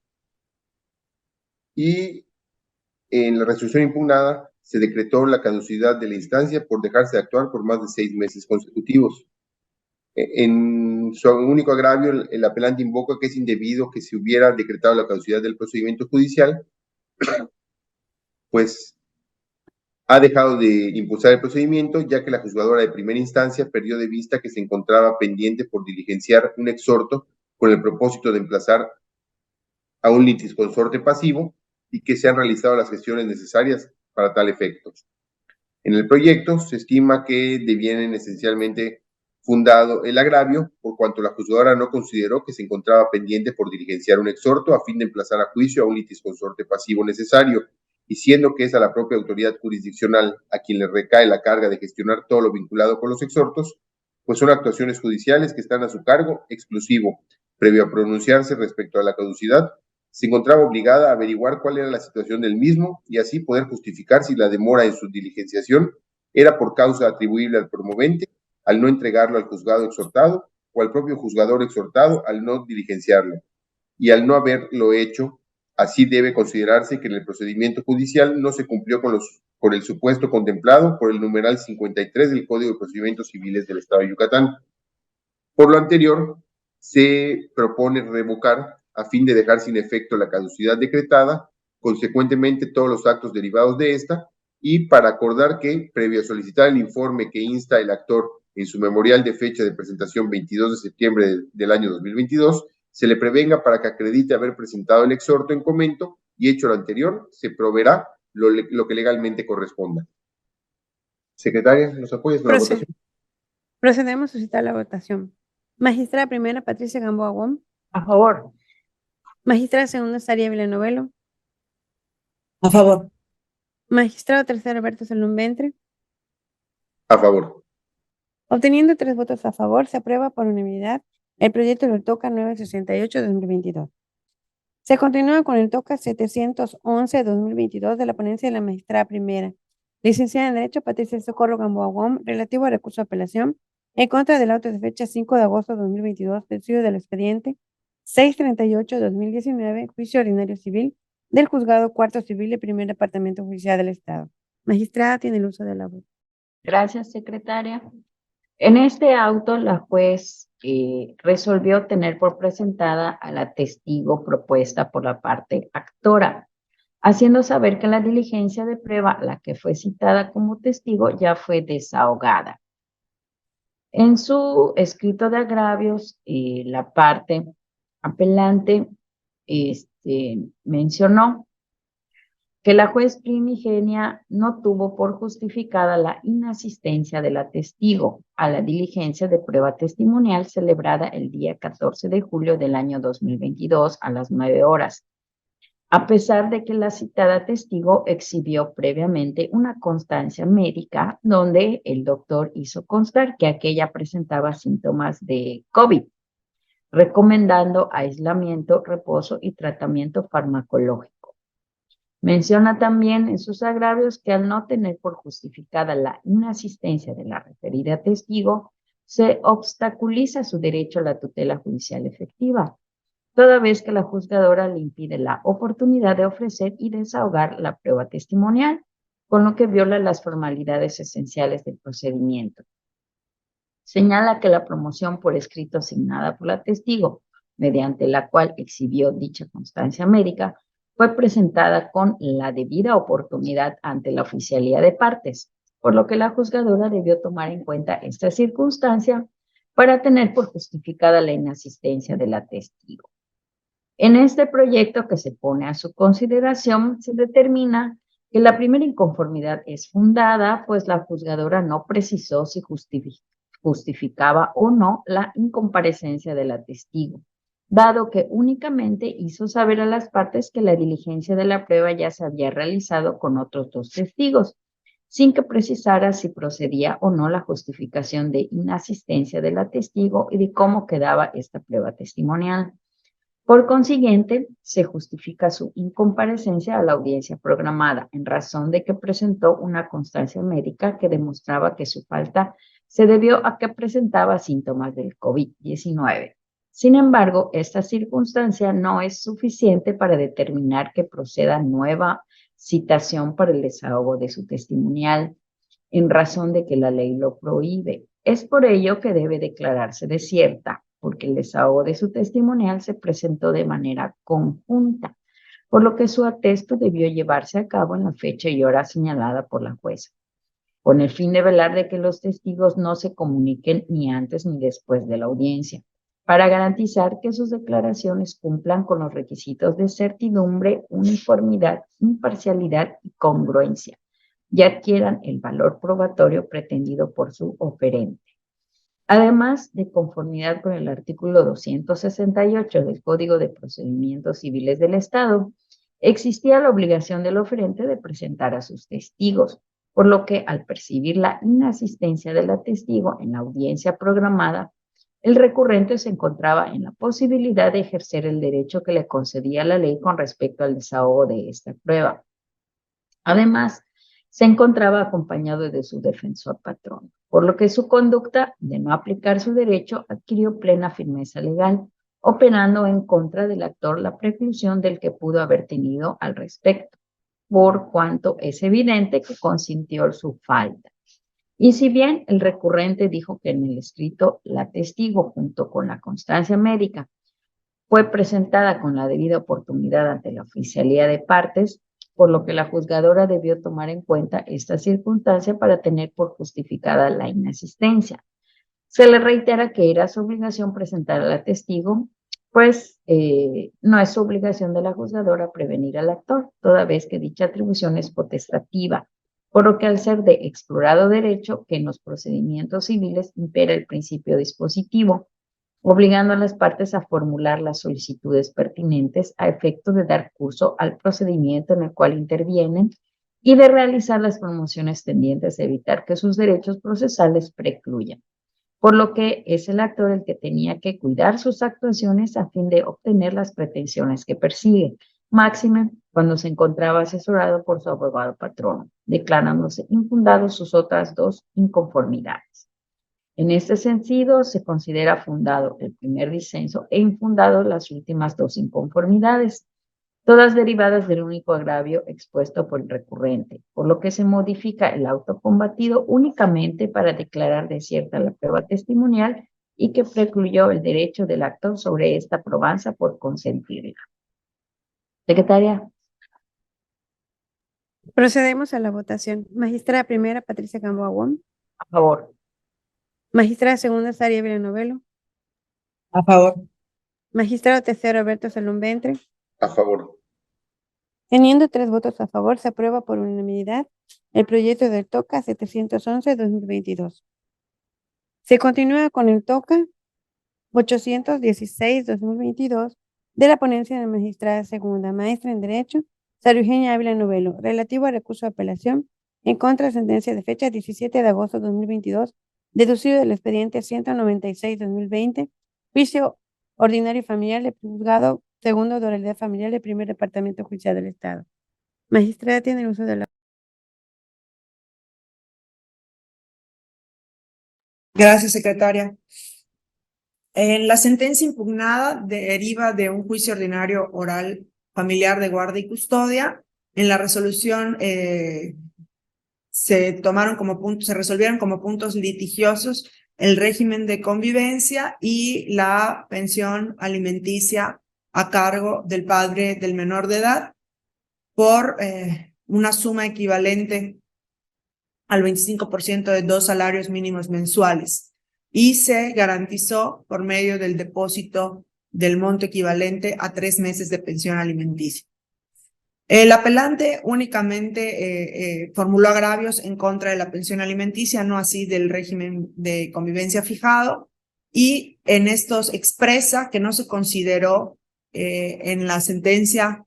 y en la resolución impugnada se decretó la caducidad de la instancia por dejarse de actuar por más de 6 meses consecutivos. En su único agravio, el apelante invoca que es indebido que se hubiera decretado la caducidad del procedimiento judicial, pues ha dejado de impulsar el procedimiento, ya que la juzgadora de primera instancia perdió de vista que se encontraba pendiente por diligenciar un exhorto con el propósito de emplazar a un litisconsorte pasivo y que se han realizado las gestiones necesarias para tal efecto. En el proyecto se estima que devienen esencialmente fundado el agravio, por cuanto la juzgadora no consideró que se encontraba pendiente por diligenciar un exhorto a fin de emplazar a juicio a un litisconsorte pasivo necesario, y siendo que es a la propia autoridad jurisdiccional a quien le recae la carga de gestionar todo lo vinculado con los exhortos, pues son actuaciones judiciales que están a su cargo exclusivo, previo a pronunciarse respecto a la caducidad, se encontraba obligada a averiguar cuál era la situación del mismo y así poder justificar si la demora en su diligenciación era por causa atribuible al promovente al no entregarlo al juzgado exhortado o al propio juzgador exhortado al no diligenciarlo. Y al no haberlo hecho, así debe considerarse que en el procedimiento judicial no se cumplió con el supuesto contemplado por el numeral 53 del Código de Procedimientos Civiles del Estado de Yucatán. Por lo anterior, se propone revocar a fin de dejar sin efecto la caducidad decretada, consecuentemente todos los actos derivados de esta, y para acordar que, previo a solicitar el informe que insta el actor en su memorial de fecha de presentación 22 de septiembre del año 2022, se le prevenga para que acredite haber presentado el exhorto en comento y hecho lo anterior, se proveerá lo que legalmente corresponda. Secretaria, ¿nos apoyas con la votación? Procedemos a suscitar la votación. Magistrada primera, Patricia Gamboa Wong. A favor. Magistrada segunda, Saria Villanovelo. A favor. Magistrado tercero, Alberto Salum Ventre. A favor. Obteniendo 3 votos a favor, se aprueba por unanimidad el proyecto del TOCA 968-2022. Se continúa con el TOCA 711-2022 de la ponencia de la magistrada primera, licenciada en Derecho Patricia Socorro Gamboa Wong, relativo al recurso de apelación en contra del auto de fecha 5 de agosto de 2022, vencido del expediente 638-2019, juicio ordinario civil del juzgado cuarto civil del primer departamento judicial del Estado. Magistrada, tiene el uso de la voz. Gracias, secretaria. En este auto, la juez resolvió tener por presentada a la testigo propuesta por la parte actora, haciendo saber que la diligencia de prueba, la que fue citada como testigo, ya fue desahogada. En su escrito de agravios, la parte apelante mencionó que la juez primigenia no tuvo por justificada la inasistencia de la testigo a la diligencia de prueba testimonial celebrada el día 14 de julio del año 2022 a las 9 horas, a pesar de que la citada testigo exhibió previamente una constancia médica donde el doctor hizo constar que aquella presentaba síntomas de COVID, recomendando aislamiento, reposo y tratamiento farmacológico. Menciona también en sus agravios que al no tener por justificada la inasistencia de la referida testigo, se obstaculiza su derecho a la tutela judicial efectiva, toda vez que la juzgadora le impide la oportunidad de ofrecer y desahogar la prueba testimonial, con lo que viola las formalidades esenciales del procedimiento. Señala que la promoción por escrito asignada por la testigo, mediante la cual exhibió dicha constancia médica, fue presentada con la debida oportunidad ante la oficialía de partes, por lo que la juzgadora debió tomar en cuenta esta circunstancia para tener por justificada la inasistencia de la testigo. En este proyecto que se pone a su consideración, se determina que la primera inconformidad es fundada, pues la juzgadora no precisó si justificaba o no la incomparecencia de la testigo, dado que únicamente hizo saber a las partes que la diligencia de la prueba ya se había realizado con otros 2 testigos, sin que precisara si procedía o no la justificación de inasistencia de la testigo y de cómo quedaba esta prueba testimonial. Por consiguiente, se justifica su incomparecencia a la audiencia programada en razón de que presentó una constancia médica que demostraba que su falta se debió a que presentaba síntomas del COVID-19. Sin embargo, esta circunstancia no es suficiente para determinar que proceda nueva citación para el desahogo de su testimonial, en razón de que la ley lo prohíbe. Es por ello que debe declararse desierta, porque el desahogo de su testimonial se presentó de manera conjunta, por lo que su atesto debió llevarse a cabo en la fecha y hora señalada por la jueza, con el fin de velar de que los testigos no se comuniquen ni antes ni después de la audiencia, para garantizar que sus declaraciones cumplan con los requisitos de certidumbre, uniformidad, imparcialidad y congruencia, y adquieran el valor probatorio pretendido por su oferente. Además, de conformidad con el artículo 268 del Código de Procedimientos Civiles del Estado, existía la obligación del oferente de presentar a sus testigos, por lo que al percibir la inasistencia de la testigo en la audiencia programada, el recurrente se encontraba en la posibilidad de ejercer el derecho que le concedía la ley con respecto al desahogo de esta prueba. Además, se encontraba acompañado de su defensor patrono, por lo que su conducta de no aplicar su derecho adquirió plena firmeza legal, operando en contra del actor la preclusión del que pudo haber tenido al respecto, por cuanto es evidente que consintió su falta. Y si bien el recurrente dijo que en el escrito la testigo junto con la constancia médica fue presentada con la debida oportunidad ante la oficialía de partes, por lo que la juzgadora debió tomar en cuenta esta circunstancia para tener por justificada la inasistencia. Se le reitera que era su obligación presentar a la testigo, pues no es su obligación de la juzgadora prevenir al actor, toda vez que dicha atribución es potestativa, por lo que al ser de explorado derecho que en los procedimientos civiles impera el principio dispositivo, obligando a las partes a formular las solicitudes pertinentes a efecto de dar curso al procedimiento en el cual intervienen y de realizar las promociones tendientes a evitar que sus derechos procesales precluyan, por lo que es el actor el que tenía que cuidar sus actuaciones a fin de obtener las pretensiones que persigue, máxime cuando se encontraba asesorado por su abogado patrono, declarándose infundados sus otras 2 inconformidades. En este sentido, se considera fundado el primer disenso e infundado las últimas 2 inconformidades. todas derivadas del único agravio expuesto por el recurrente, por lo que se modifica el auto combatido únicamente para declarar desierta la prueba testimonial y que precluyó el derecho del actor sobre esta probanza por consentirla. Secretaria. Procedemos a la votación. Magistrada primera, Patricia Gamboa Wong. A favor. Magistrada segunda, Saria Villanovelo. A favor. Magistrado tercero, Alberto Salón Ventre. A favor. Teniendo 3 votos a favor, se aprueba por unanimidad el proyecto del TOCA 711-2022. Se continúa con el TOCA 816-2022 de la ponencia de la magistrada segunda, maestra en Derecho, Sara Eugenia Ávila Novelo, relativo al recurso de apelación en contra de sentencia de fecha 17 de agosto de 2022, deducido del expediente 196-2020, juicio ordinario y familiar del juzgado segundo de oralidad familiar del primer departamento judicial del Estado. Magistrada tiene el uso de la... Gracias, secretaria. La sentencia impugnada deriva de un juicio ordinario oral familiar de guarda y custodia. En la resolución se resolvieron como puntos litigiosos el régimen de convivencia y la pensión alimenticia a cargo del padre del menor de edad por una suma equivalente al 25% de 2 salarios mínimos mensuales, y se garantizó por medio del depósito del monto equivalente a 3 meses de pensión alimenticia. El apelante únicamente formuló agravios en contra de la pensión alimenticia, no así del régimen de convivencia fijado, y en estos expresa que no se consideró en la sentencia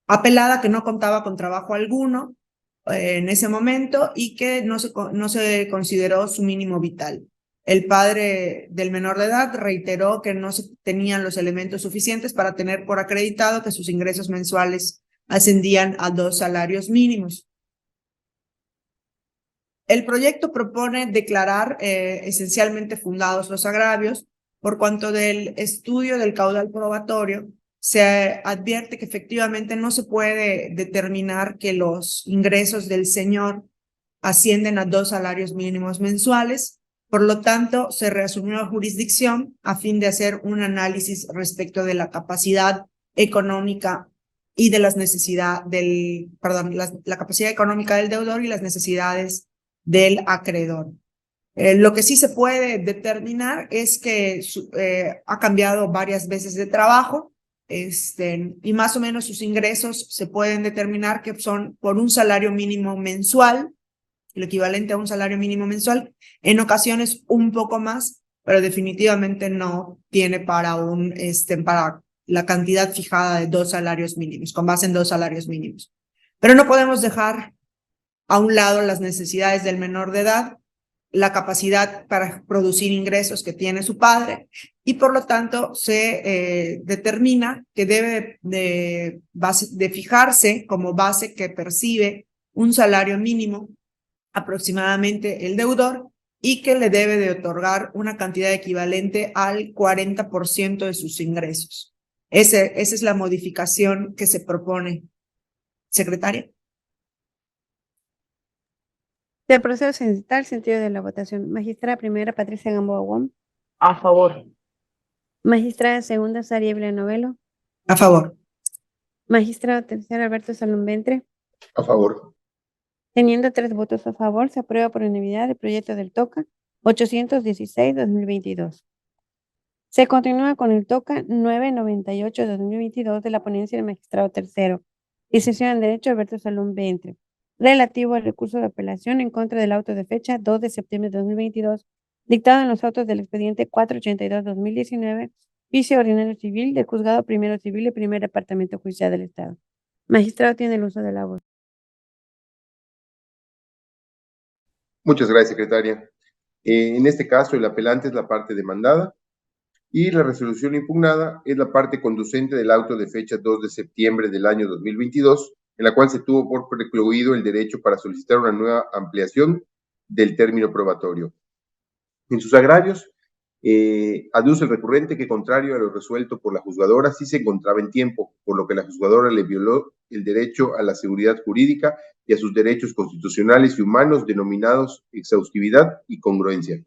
apelada que no contaba con trabajo alguno en ese momento y que no se consideró su mínimo vital. El padre del menor de edad reiteró que no se tenían los elementos suficientes para tener por acreditado que sus ingresos mensuales ascendían a 2 salarios mínimos. El proyecto propone declarar esencialmente fundados los agravios, por cuanto del estudio del caudal probatorio se advierte que efectivamente no se puede determinar que los ingresos del señor ascienden a 2 salarios mínimos mensuales. Por lo tanto, se reasumió la jurisdicción a fin de hacer un análisis respecto de la capacidad económica y de las necesidades la capacidad económica del deudor y las necesidades del acreedor. Lo que sí se puede determinar es que ha cambiado varias veces de trabajo, y más o menos sus ingresos se pueden determinar que son por un salario mínimo mensual, lo equivalente a un salario mínimo mensual, en ocasiones un poco más, pero definitivamente no tiene para la cantidad fijada de 2 salarios mínimos, con base en 2 salarios mínimos. Pero no podemos dejar a un lado las necesidades del menor de edad, la capacidad para producir ingresos que tiene su padre, y por lo tanto se determina que debe de fijarse como base que percibe un salario mínimo aproximadamente el deudor y que le debe de otorgar una cantidad equivalente al 40% de sus ingresos. Esa es la modificación que se propone. Secretaria. Se procede a citar el sentido de la votación. Magistrada primera, Patricia Gamboa Wong. A favor. Magistrada segunda, Saria Villanovelo. A favor. Magistrado tercero, Alberto Salón Ventre. A favor. Teniendo 3 votos a favor, se aprueba por unanimidad el proyecto del TOCA 816-2022. Se continúa con el TOCA 998-2022 de la ponencia del magistrado tercero, licenciado en Derecho Alberto Salón Ventre, relativo al recurso de apelación en contra del auto de fecha 2 de septiembre de 2022, dictado en los autos del expediente 482-2019, juicio ordinario civil del juzgado primero civil y primer departamento judicial del Estado. Magistrado tiene el uso de la voz. Muchas gracias, secretaria. En este caso, el apelante es la parte demandada y la resolución impugnada es la parte conducente del auto de fecha 2 de septiembre del año 2022, en la cual se tuvo por precluido el derecho para solicitar una nueva ampliación del término probatorio. En sus agravios, Aduce el recurrente que, contrario a lo resuelto por la juzgadora, sí se encontraba en tiempo, por lo que la juzgadora le violó el derecho a la seguridad jurídica y a sus derechos constitucionales y humanos denominados exhaustividad y congruencia.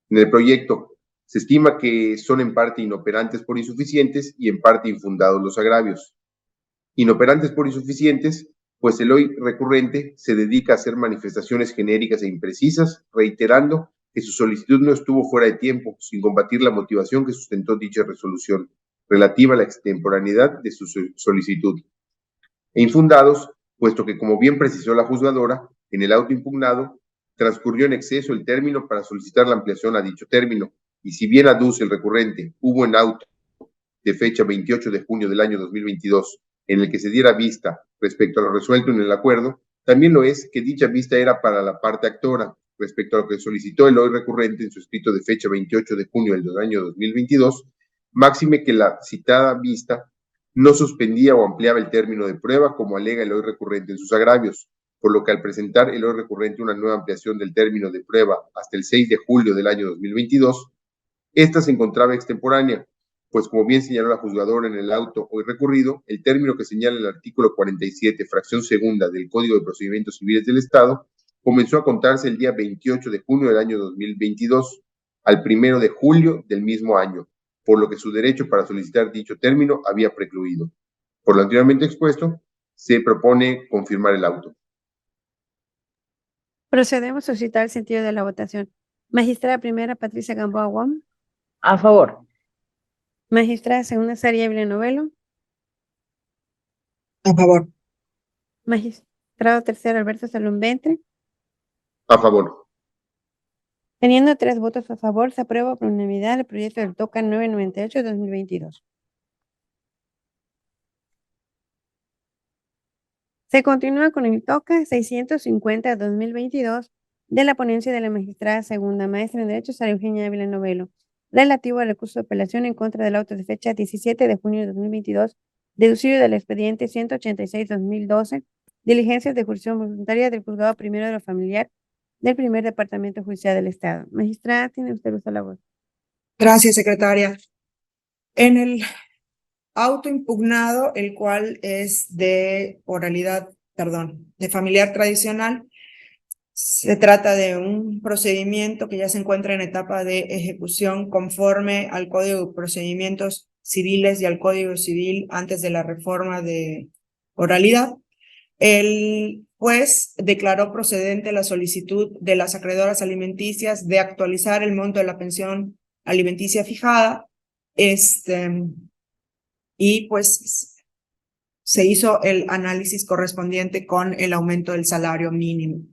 En el proyecto se estima que son en parte inoperantes por insuficientes y en parte infundados los agravios. Inoperantes por insuficientes, pues el hoy recurrente se dedica a hacer manifestaciones genéricas e imprecisas, reiterando que su solicitud no estuvo fuera de tiempo, sin combatir la motivación que sustentó dicha resolución, relativa a la extemporaneidad de su solicitud. E infundados, puesto que, como bien precisó la juzgadora, en el auto impugnado, transcurrió en exceso el término para solicitar la ampliación a dicho término, y si bien aduce el recurrente, hubo en auto de fecha 28 de junio del año 2022, en el que se diera vista respecto a lo resuelto en el acuerdo, también lo es que dicha vista era para la parte actora, respecto a lo que solicitó el hoy recurrente en su escrito de fecha 28 de junio del año 2022, máxime que la citada vista no suspendía o ampliaba el término de prueba como alega el hoy recurrente en sus agravios, por lo que al presentar el hoy recurrente una nueva ampliación del término de prueba hasta el 6 de julio del año 2022, esta se encontraba extemporánea, pues como bien señaló la juzgadora en el auto hoy recurrido, el término que señala el artículo 47, fracción segunda del Código de Procedimientos Civiles del Estado, comenzó a contarse el día 28 de junio del año 2022 al 1 de julio del mismo año, por lo que su derecho para solicitar dicho término había precluido. Por lo anteriormente expuesto, se propone confirmar el auto. Procedemos a citar el sentido de la votación. Magistrada primera, Patricia Gamboa Wong. A favor. Magistrada segunda, Saria Evelyn Novelo. A favor. Magistrado tercero, Alberto Salón Ventre. A favor. Teniendo 3 votos a favor, se aprueba por unanimidad el proyecto del TOCA 998-2022. Se continúa con el TOCA 650-2022 de la ponencia de la magistrada segunda, maestra en Derecho, Sara Eugenia Ávila Novelo, relativo al recurso de apelación en contra del auto de fecha 17 de junio de 2022, deducido del expediente 186-2012, diligencias de jurisdicción voluntaria del Juzgado Primero de lo Familiar del Primer Departamento Judicial del Estado. Magistrada, tiene usted uso de la voz. Gracias, secretaria. En el auto impugnado, el cual es de de familiar tradicional, se trata de un procedimiento que ya se encuentra en etapa de ejecución conforme al Código de Procedimientos Civiles y al Código Civil antes de la reforma de oralidad. El juez declaró procedente la solicitud de las acreedoras alimenticias de actualizar el monto de la pensión alimenticia fijada, y pues se hizo el análisis correspondiente con el aumento del salario mínimo.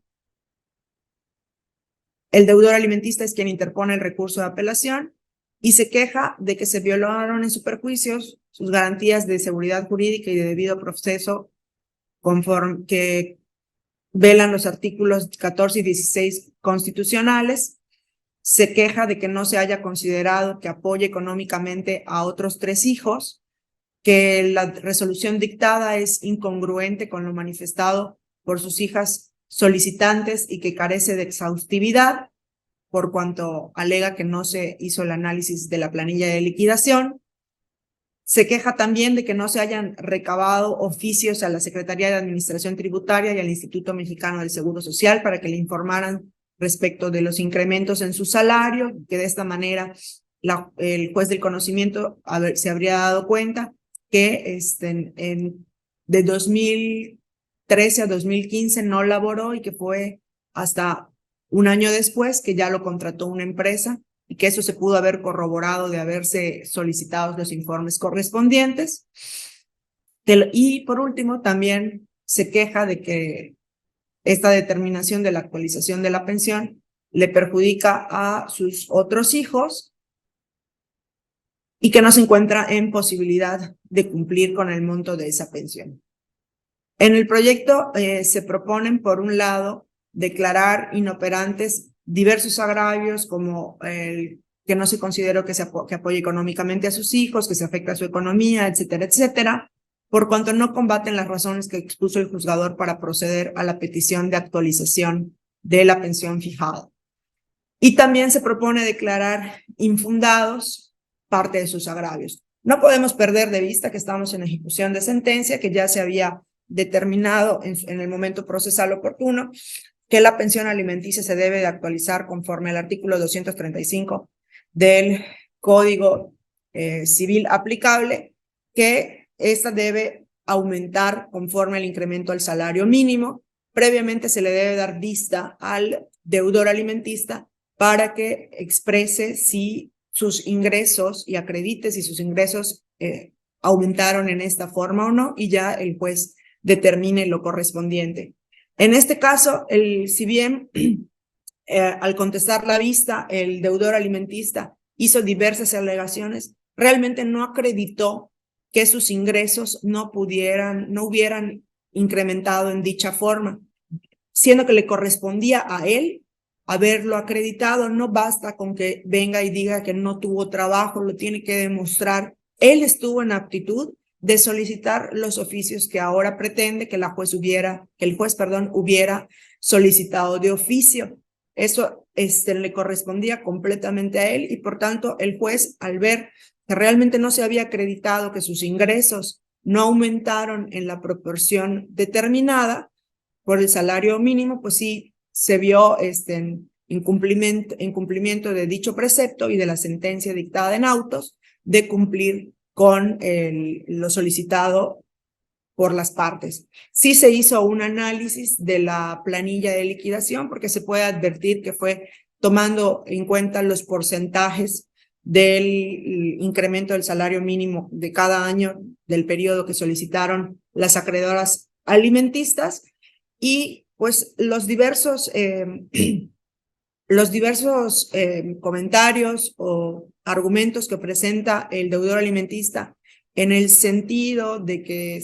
El deudor alimentista es quien interpone el recurso de apelación y se queja de que se violaron en su perjuicios sus garantías de seguridad jurídica y de debido proceso conforme que velan los artículos 14 y 16 constitucionales. Se queja de que no se haya considerado que apoye económicamente a otros 3 hijos, que la resolución dictada es incongruente con lo manifestado por sus hijas solicitantes y que carece de exhaustividad, por cuanto alega que no se hizo el análisis de la planilla de liquidación. Se queja también de que no se hayan recabado oficios a la Secretaría de Administración Tributaria y al Instituto Mexicano del Seguro Social para que le informaran respecto de los incrementos en su salario, que de esta manera el juez del conocimiento se habría dado cuenta que de 2013 a 2015 no laboró y que fue hasta un año después que ya lo contrató una empresa y que eso se pudo haber corroborado de haberse solicitado los informes correspondientes. Y por último, también se queja de que esta determinación de la actualización de la pensión le perjudica a sus otros hijos y que no se encuentra en posibilidad de cumplir con el monto de esa pensión. En el proyecto se proponen, por un lado, declarar inoperantes diversos agravios como el que no se consideró que apoye económicamente a sus hijos, que se afecta a su economía, etcétera, etcétera, por cuanto no combaten las razones que expuso el juzgador para proceder a la petición de actualización de la pensión fijada. Y también se propone declarar infundados parte de sus agravios. No podemos perder de vista que estamos en ejecución de sentencia, que ya se había determinado en el momento procesal oportuno que la pensión alimenticia se debe de actualizar conforme al artículo 235 del Código Civil aplicable, que esta debe aumentar conforme al incremento del salario mínimo. Previamente se le debe dar vista al deudor alimentista para que exprese si sus ingresos y acredite si sus ingresos aumentaron en esta forma o no, y ya el juez determine lo correspondiente. En este caso, si bien al contestar la vista, el deudor alimentista hizo diversas alegaciones, realmente no acreditó que sus ingresos no hubieran incrementado en dicha forma, siendo que le correspondía a él haberlo acreditado. No basta con que venga y diga que no tuvo trabajo, lo tiene que demostrar. Él estuvo en aptitud de solicitar los oficios que ahora pretende que el juez hubiera solicitado de oficio. Eso le correspondía completamente a él, y por tanto el juez, al ver que realmente no se había acreditado que sus ingresos no aumentaron en la proporción determinada por el salario mínimo, pues sí se vio en cumplimiento de dicho precepto y de la sentencia dictada en autos de cumplir con lo solicitado por las partes. Sí se hizo un análisis de la planilla de liquidación, porque se puede advertir que fue tomando en cuenta los porcentajes del incremento del salario mínimo de cada año del periodo que solicitaron las acreedoras alimentistas, y pues los diversos comentarios o argumentos que presenta el deudor alimentista en el sentido de que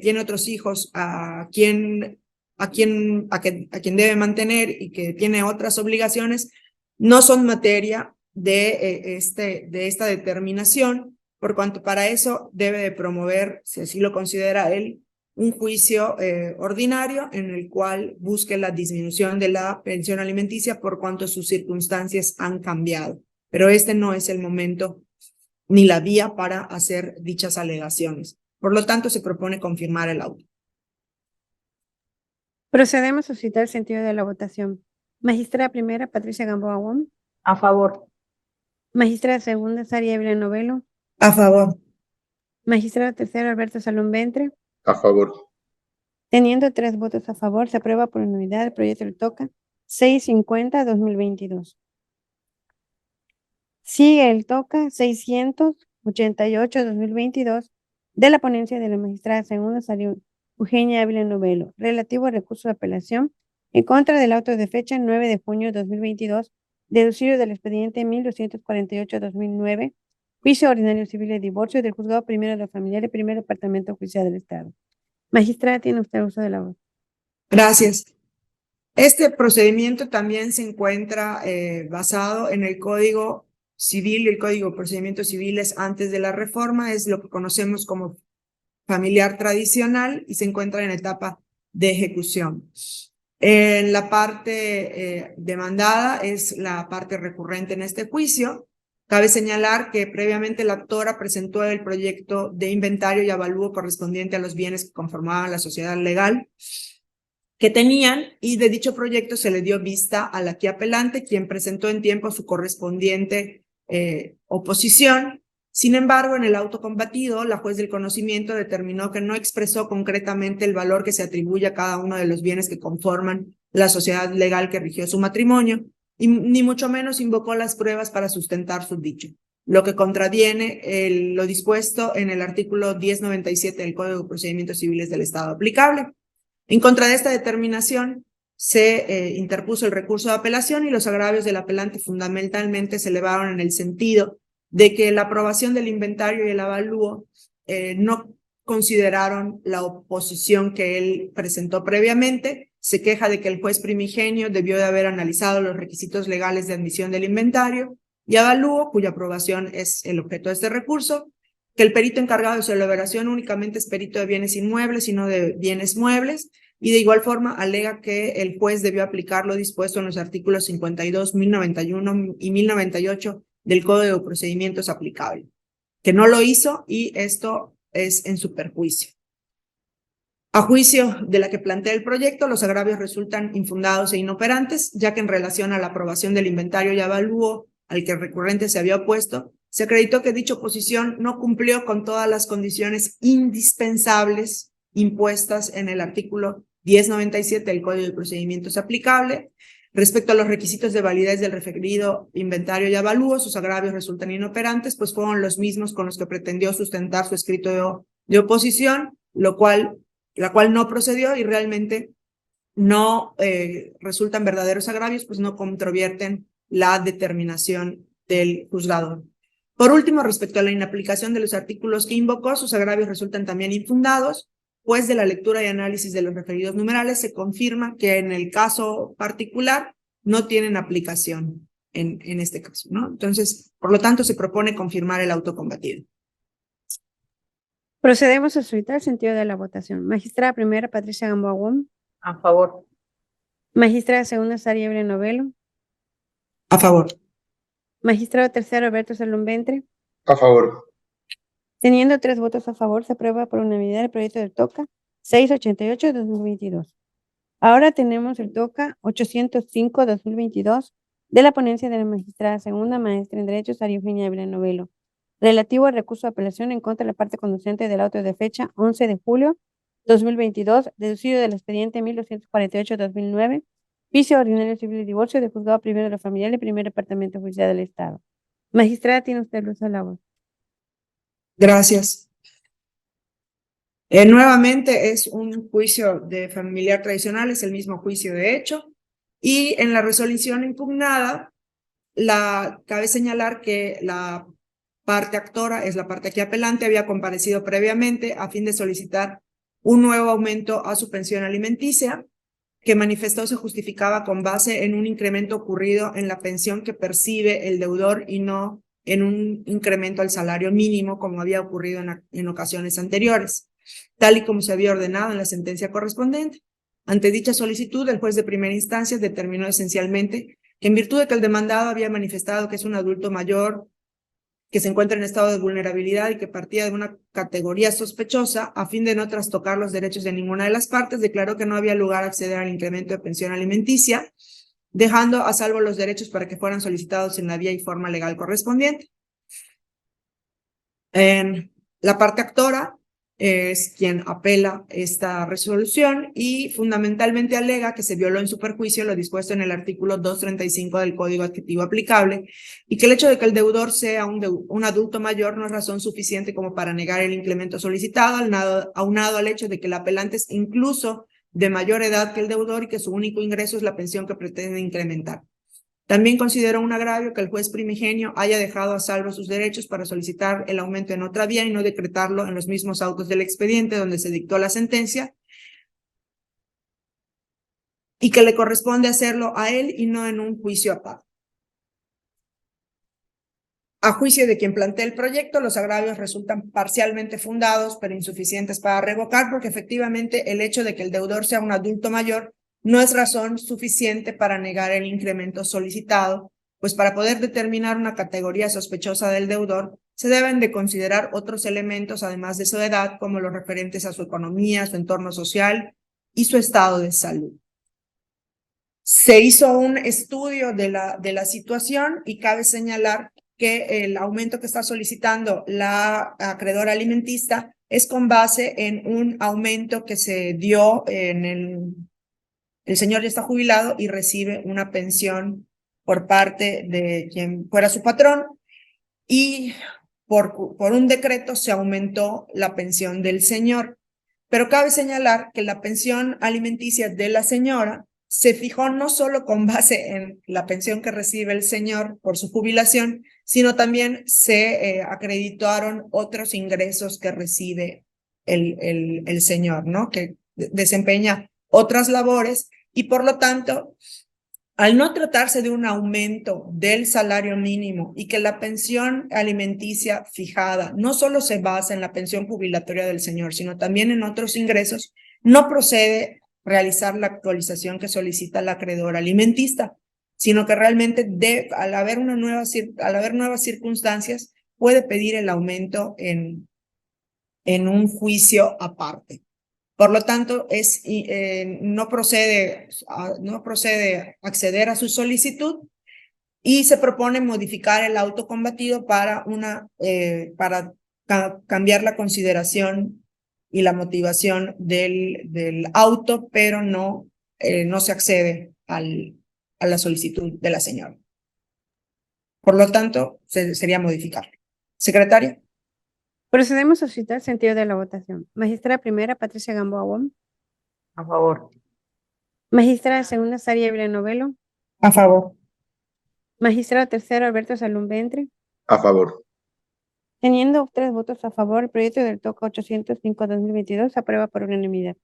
tiene otros hijos a quien debe mantener y que tiene otras obligaciones, no son materia de esta determinación, por cuanto para eso debe de promover, si así lo considera él, un juicio ordinario en el cual busque la disminución de la pensión alimenticia por cuanto sus circunstancias han cambiado. Pero este no es el momento ni la vía para hacer dichas alegaciones. Por lo tanto, se propone confirmar el auto. Procedemos a citar el sentido de la votación. Magistrada primera, Patricia Gamboa Wong. A favor. Magistrada segunda, Saria Evelyn Novelo. A favor. Magistrado tercero, Alberto Salón Ventre. A favor. Teniendo 3 votos a favor, se aprueba por unanimidad el proyecto del TOCA 650-2022. Sigue el TOCA 688-2022 de la ponencia de la magistrada segunda Saria Eugenia Ávila Novelo, relativo al recurso de apelación en contra del auto de fecha 9 de junio de 2022, deducido del expediente 1248-2009, juicio ordinario civil de divorcio del juzgado primero de la familiar y primer departamento judicial del Estado. Magistrada, tiene usted uso de la voz. Gracias. Este procedimiento también se encuentra basado en el Código Civil y el Código de Procedimientos Civiles antes de la reforma. Es lo que conocemos como familiar tradicional y se encuentra en etapa de ejecución. En la parte demandada es la parte recurrente en este juicio. Cabe señalar que previamente la actora presentó el proyecto de inventario y avalúo correspondiente a los bienes que conformaban la sociedad legal que tenían, y de dicho proyecto se le dio vista a la aquí apelante, quien presentó en tiempo su correspondiente oposición. Sin embargo, en el auto combatido, la juez del conocimiento determinó que no expresó concretamente el valor que se atribuye a cada uno de los bienes que conforman la sociedad legal que rigió su matrimonio, y ni mucho menos invocó las pruebas para sustentar su dicho, lo que contraviene lo dispuesto en el artículo 1097 del Código de Procedimientos Civiles del Estado aplicable. En contra de esta determinación, se interpuso el recurso de apelación, y los agravios del apelante fundamentalmente se elevaron en el sentido de que la aprobación del inventario y el avalúo no consideraron la oposición que él presentó previamente. Se queja de que el juez primigenio debió de haber analizado los requisitos legales de admisión del inventario y avalúo, cuya aprobación es el objeto de este recurso, que el perito encargado de su elaboración únicamente es perito de bienes inmuebles y no de bienes muebles, y de igual forma alega que el juez debió aplicar lo dispuesto en los artículos 52, 1091 y 1098 del Código de Procedimientos aplicable, que no lo hizo y esto es en su perjuicio. A juicio de la que plantea el proyecto, los agravios resultan infundados e inoperantes, ya que en relación a la aprobación del inventario y avalúo al que el recurrente se había opuesto, se acreditó que dicha oposición no cumplió con todas las condiciones indispensables impuestas en el artículo 1097 del Código de Procedimientos aplicable. Respecto a los requisitos de validez del referido inventario y avalúo, sus agravios resultan inoperantes, pues fueron los mismos con los que pretendió sustentar su escrito de oposición, la cual no procedió y realmente no resultan verdaderos agravios, pues no controvierten la determinación del juzgador. Por último, respecto a la inaplicación de los artículos que invocó, sus agravios resultan también infundados, pues de la lectura y análisis de los referidos numerales se confirma que en el caso particular no tienen aplicación en este caso, ¿no? Entonces, por lo tanto, se propone confirmar el auto combatido. Procedemos a solicitar el sentido de la votación. Magistrada primera, Patricia Gamboa Wong. A favor. Magistrada segunda, Sara Ebre Novelo. A favor. Magistrado tercero, Alberto Salum Ventre. A favor. Teniendo 3 votos a favor, se aprueba por unanimidad el proyecto del TOCA 688-2022. Ahora tenemos el TOCA 805-2022 de la ponencia de la magistrada segunda, maestra en Derecho, Sara Eugenia Ebre Novelo, relativo al recurso de apelación en contra de la parte conducente del auto de fecha 11 de julio 2022, deducido del expediente 1248-2009, juicio ordinario civil y divorcio de juzgado primero de la familiar y primer departamento judicial del Estado. Magistrada, tiene usted luz a la voz. Gracias. Nuevamente es un juicio de familiar tradicional, es el mismo juicio de hecho, y en la resolución impugnada, cabe señalar que la parte actora, es la parte aquí apelante, había comparecido previamente a fin de solicitar un nuevo aumento a su pensión alimenticia, que manifestó se justificaba con base en un incremento ocurrido en la pensión que percibe el deudor y no en un incremento al salario mínimo como había ocurrido en ocasiones anteriores, tal y como se había ordenado en la sentencia correspondiente. Ante dicha solicitud, el juez de primera instancia determinó esencialmente que en virtud de que el demandado había manifestado que es un adulto mayor que se encuentra en estado de vulnerabilidad y que partía de una categoría sospechosa, a fin de no trastocar los derechos de ninguna de las partes, declaró que no había lugar a acceder al incremento de pensión alimenticia, dejando a salvo los derechos para que fueran solicitados en la vía y forma legal correspondiente. La parte actora es quien apela esta resolución y fundamentalmente alega que se violó en su perjuicio lo dispuesto en el artículo 235 del Código Adquisitivo aplicable y que el hecho de que el deudor sea un adulto mayor no es razón suficiente como para negar el incremento solicitado, aunado al hecho de que el apelante es incluso de mayor edad que el deudor y que su único ingreso es la pensión que pretende incrementar. También consideró un agravio que el juez primigenio haya dejado a salvo sus derechos para solicitar el aumento en otra vía y no decretarlo en los mismos autos del expediente donde se dictó la sentencia, y que le corresponde hacerlo a él y no en un juicio aparte. A juicio de quien plantea el proyecto, los agravios resultan parcialmente fundados, pero insuficientes para revocar, porque efectivamente el hecho de que el deudor sea un adulto mayor no es razón suficiente para negar el incremento solicitado, pues para poder determinar una categoría sospechosa del deudor, se deben de considerar otros elementos, además de su edad, como los referentes a su economía, su entorno social y su estado de salud. Se hizo un estudio de la situación y cabe señalar que el aumento que está solicitando la acreedora alimentista es con base en un aumento que se dio en el señor ya está jubilado y recibe una pensión por parte de quien fuera su patrón y por un decreto se aumentó la pensión del señor. Pero cabe señalar que la pensión alimenticia de la señora se fijó no solo con base en la pensión que recibe el señor por su jubilación, sino también se acreditaron otros ingresos que recibe el señor, ¿no? Que desempeña otras labores y por lo tanto, al no tratarse de un aumento del salario mínimo y que la pensión alimenticia fijada no solo se basa en la pensión jubilatoria del señor, sino también en otros ingresos, no procede realizar la actualización que solicita el acreedor alimentista, sino que realmente al haber nuevas circunstancias puede pedir el aumento en un juicio aparte. Por lo tanto, no procede acceder a su solicitud y se propone modificar el auto combatido para cambiar la consideración y la motivación del auto, pero no se accede a la solicitud de la señora. Por lo tanto, sería modificar. Secretaria. Procedemos a citar el sentido de la votación. Magistrada primera, Patricia Gamboa Wong. A favor. Magistrada segunda, Saria Villanovelo. A favor. Magistrado tercero, Alberto Salum Ventre. A favor. Teniendo 3 votos a favor, el proyecto del TOCA 805-2022 se aprueba por unanimidad.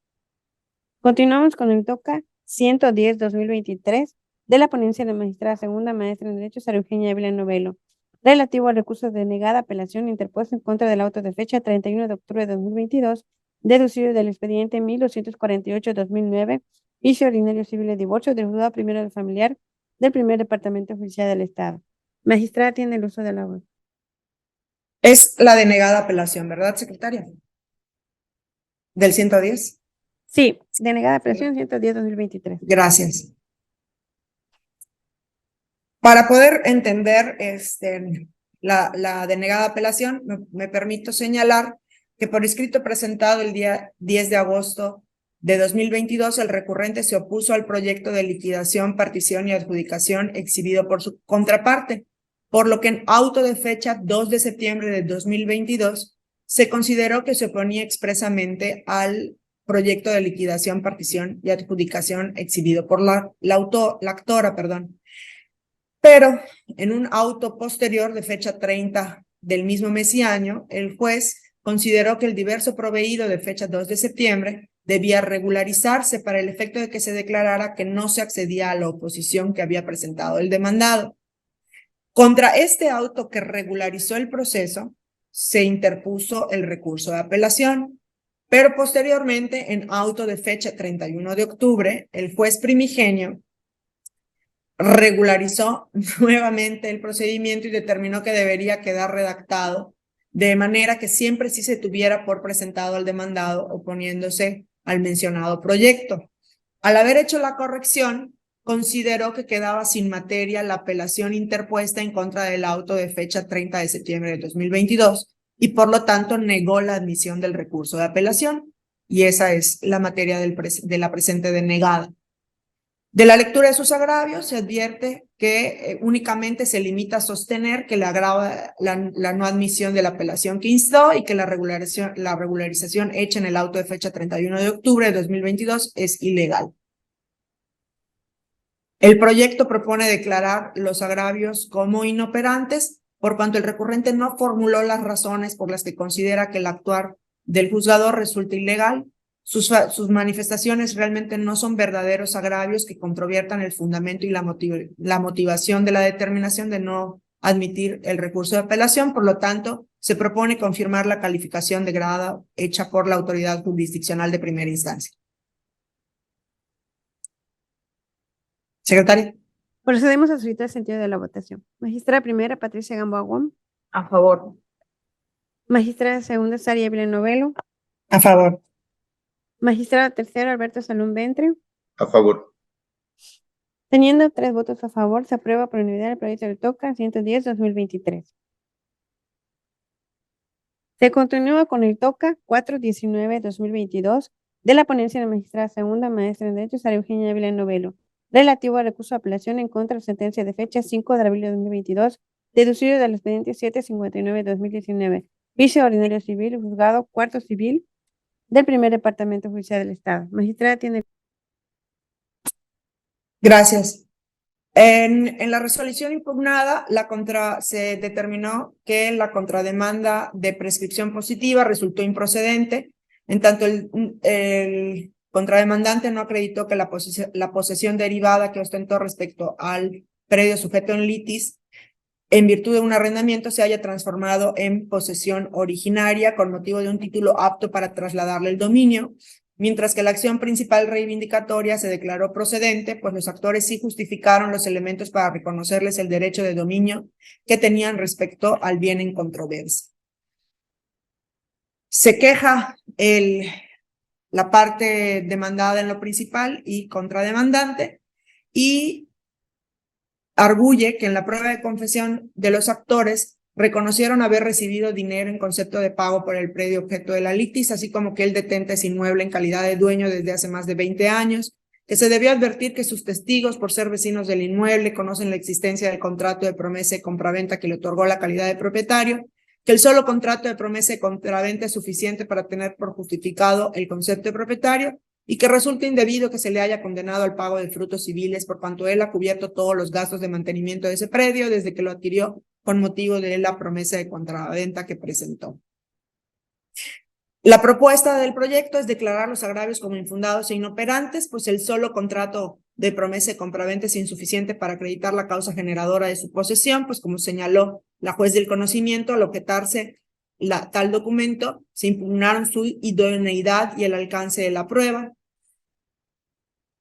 Continuamos con el TOCA 110-2023 de la ponencia de magistrada segunda, maestra en Derecho, Sara Eugenia Villanovelo, relativo al recurso de denegada apelación interpuesto en contra del auto de fecha 31 de octubre de 2022, deducido del expediente 1248-2009, vicio ordinario civil de divorcio del juzgado primero del familiar del primer departamento judicial del Estado. Magistrada tiene el uso de la voz. Es la denegada apelación, ¿verdad, secretaria? ¿Del 110? Sí, denegada apelación 110-2023. Gracias. Para poder entender la denegada apelación, me permito señalar que por escrito presentado el día 10 de agosto de 2022, el recurrente se opuso al proyecto de liquidación, partición y adjudicación exhibido por su contraparte, por lo que en auto de fecha 2 de septiembre de 2022 se consideró que se oponía expresamente al proyecto de liquidación, partición y adjudicación exhibido por la actora. Pero en un auto posterior de fecha 30 del mismo mes y año, el juez consideró que el diverso proveído de fecha 2 de septiembre debía regularizarse para el efecto de que se declarara que no se accedía a la oposición que había presentado el demandado. Contra este auto que regularizó el proceso, se interpuso el recurso de apelación, pero posteriormente, en auto de fecha 31 de octubre, el juez primigenio regularizó nuevamente el procedimiento y determinó que debería quedar redactado de manera que siempre sí se tuviera por presentado al demandado oponiéndose al mencionado proyecto. Al haber hecho la corrección, consideró que quedaba sin materia la apelación interpuesta en contra del auto de fecha 30 de septiembre de 2022 y por lo tanto negó la admisión del recurso de apelación, y esa es la materia de la presente denegada. De la lectura de sus agravios se advierte que únicamente se limita a sostener que le agrava la no admisión de la apelación que instó y que la regularización hecha en el auto de fecha 31 de octubre de 2022 es ilegal. El proyecto propone declarar los agravios como inoperantes por cuanto el recurrente no formuló las razones por las que considera que el actuar del juzgador resulta ilegal. Sus manifestaciones realmente no son verdaderos agravios que controviertan el fundamento y la motivación de la determinación de no admitir el recurso de apelación. Por lo tanto, se propone confirmar la calificación de grado hecha por la autoridad jurisdiccional de primera instancia. Secretaria. Procedemos a solicitar el sentido de la votación. Magistrada primera, Patricia Gamboa Wong. A favor. Magistrada segunda, Saria Villanovelo. A favor. Magistrado tercero, Alberto Salum Ventre. A favor. Teniendo 3 votos a favor, se aprueba por unanimidad el proyecto del TOCA 110-2023. Se continúa con el TOCA 419-2022 de la ponencia de magistrada segunda, maestra en Derecho, Sara Eugenia Villanovelo, relativo al recurso de apelación en contra de la sentencia de fecha 5 de abril de 2022, deducido del expediente 759-2019, vicio ordinario civil, juzgado cuarto civil del primer departamento judicial del Estado. Magistrada tiene. Gracias. En la resolución impugnada, se determinó que la contrademanda de prescripción positiva resultó improcedente, en tanto el contrademandante no acreditó que la posesión derivada que ostentó respecto al predio sujeto en litis en virtud de un arrendamiento se haya transformado en posesión originaria con motivo de un título apto para trasladarle el dominio, mientras que la acción principal reivindicatoria se declaró procedente, pues los actores sí justificaron los elementos para reconocerles el derecho de dominio que tenían respecto al bien en controversia. Se queja la parte demandada en lo principal y contrademandante, y arguye que en la prueba de confesión de los actores reconocieron haber recibido dinero en concepto de pago por el predio objeto de la litis, así como que él detenta ese inmueble en calidad de dueño desde hace más de 20 años, que se debió advertir que sus testigos, por ser vecinos del inmueble, conocen la existencia del contrato de promesa y compraventa que le otorgó la calidad de propietario, que el solo contrato de promesa y compraventa es suficiente para tener por justificado el concepto de propietario, y que resulta indebido que se le haya condenado al pago de frutos civiles por cuanto él ha cubierto todos los gastos de mantenimiento de ese predio desde que lo adquirió con motivo de la promesa de compraventa que presentó. La propuesta del proyecto es declarar los agravios como infundados e inoperantes, pues el solo contrato de promesa y compraventa es insuficiente para acreditar la causa generadora de su posesión, pues como señaló la juez del conocimiento, al objetarse tal documento, se impugnaron su idoneidad y el alcance de la prueba,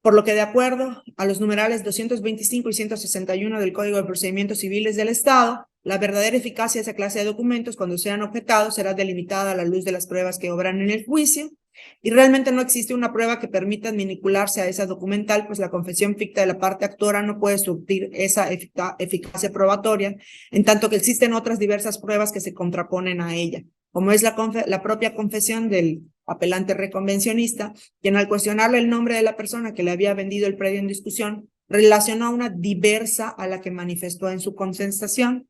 por lo que de acuerdo a los numerales 225 y 161 del Código de Procedimientos Civiles del Estado, la verdadera eficacia de esa clase de documentos, cuando sean objetados, será delimitada a la luz de las pruebas que obran en el juicio, y realmente no existe una prueba que permita vincularse a esa documental, pues la confesión ficta de la parte actora no puede surtir esa eficacia probatoria, en tanto que existen otras diversas pruebas que se contraponen a ella, como es la propia confesión del apelante reconvencionista, quien al cuestionarle el nombre de la persona que le había vendido el predio en discusión, relacionó a una diversa a la que manifestó en su contestación.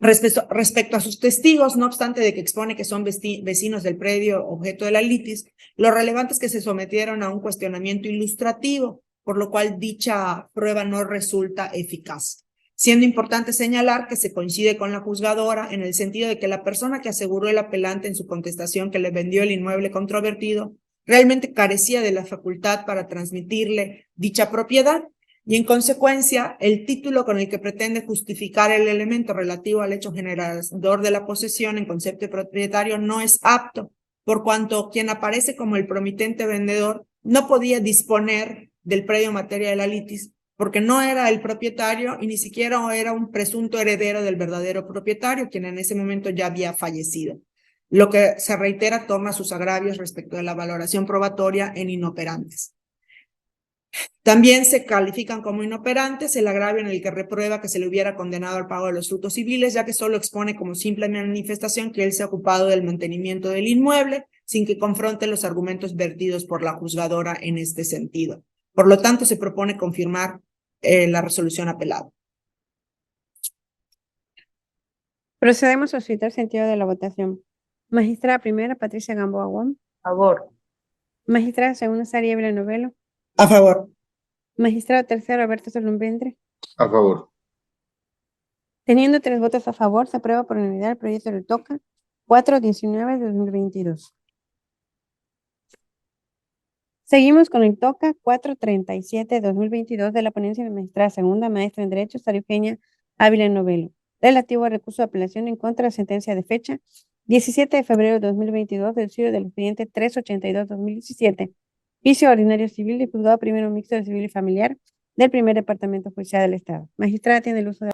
Respecto a sus testigos, no obstante de que expone que son vecinos del predio objeto de la litis, lo relevante es que se sometieron a un cuestionamiento ilustrativo, por lo cual dicha prueba no resulta eficaz. Siendo importante señalar que se coincide con la juzgadora en el sentido de que la persona que aseguró el apelante en su contestación que le vendió el inmueble controvertido realmente carecía de la facultad para transmitirle dicha propiedad, y en consecuencia, el título con el que pretende justificar el elemento relativo al hecho generador de la posesión en concepto de propietario no es apto, por cuanto quien aparece como el promitente vendedor no podía disponer del predio materia de la litis, porque no era el propietario y ni siquiera era un presunto heredero del verdadero propietario, quien en ese momento ya había fallecido. Lo que se reitera torna sus agravios respecto de la valoración probatoria en inoperantes. También se califican como inoperantes el agravio en el que reprueba que se le hubiera condenado al pago de los frutos civiles, ya que solo expone como simple manifestación que él se ha ocupado del mantenimiento del inmueble, sin que confronte los argumentos vertidos por la juzgadora en este sentido. Por lo tanto, se propone confirmar la resolución apelada. Procedemos a citar sentido de la votación. Magistrada primera, Patricia Gamboa Wong. A favor. Magistrada segunda, Sara Evelyn Novelo. A favor. Magistrado tercero, Alberto Solumbentre. A favor. Teniendo 3 votos a favor, se aprueba por unanimidad el proyecto del TOCA 419 de 2022. Seguimos con el TOCA 437 de 2022 de la ponencia de la magistrada segunda, maestra en Derecho, Sara Eugenia Ávila Novelo, relativo al recurso de apelación en contra de la sentencia de fecha 17 de febrero de 2022 del estudio del expediente 382-2017, juicio ordinario civil y juzgado primero mixto de civil y familiar del primer departamento judicial del Estado. Magistrada, tiene el uso de...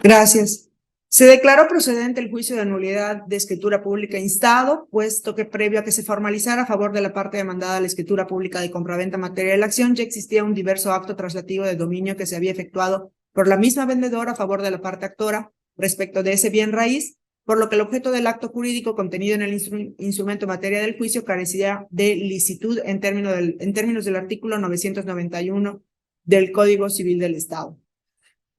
Gracias. Se declaró procedente el juicio de nulidad de escritura pública instado, puesto que previo a que se formalizara a favor de la parte demandada a la escritura pública de compraventa materia de la acción, ya existía un diverso acto traslativo de dominio que se había efectuado por la misma vendedora a favor de la parte actora respecto de ese bien raíz, por lo que el objeto del acto jurídico contenido en el instrumento materia del juicio carecía de licitud en términos del artículo 991 del Código Civil del Estado.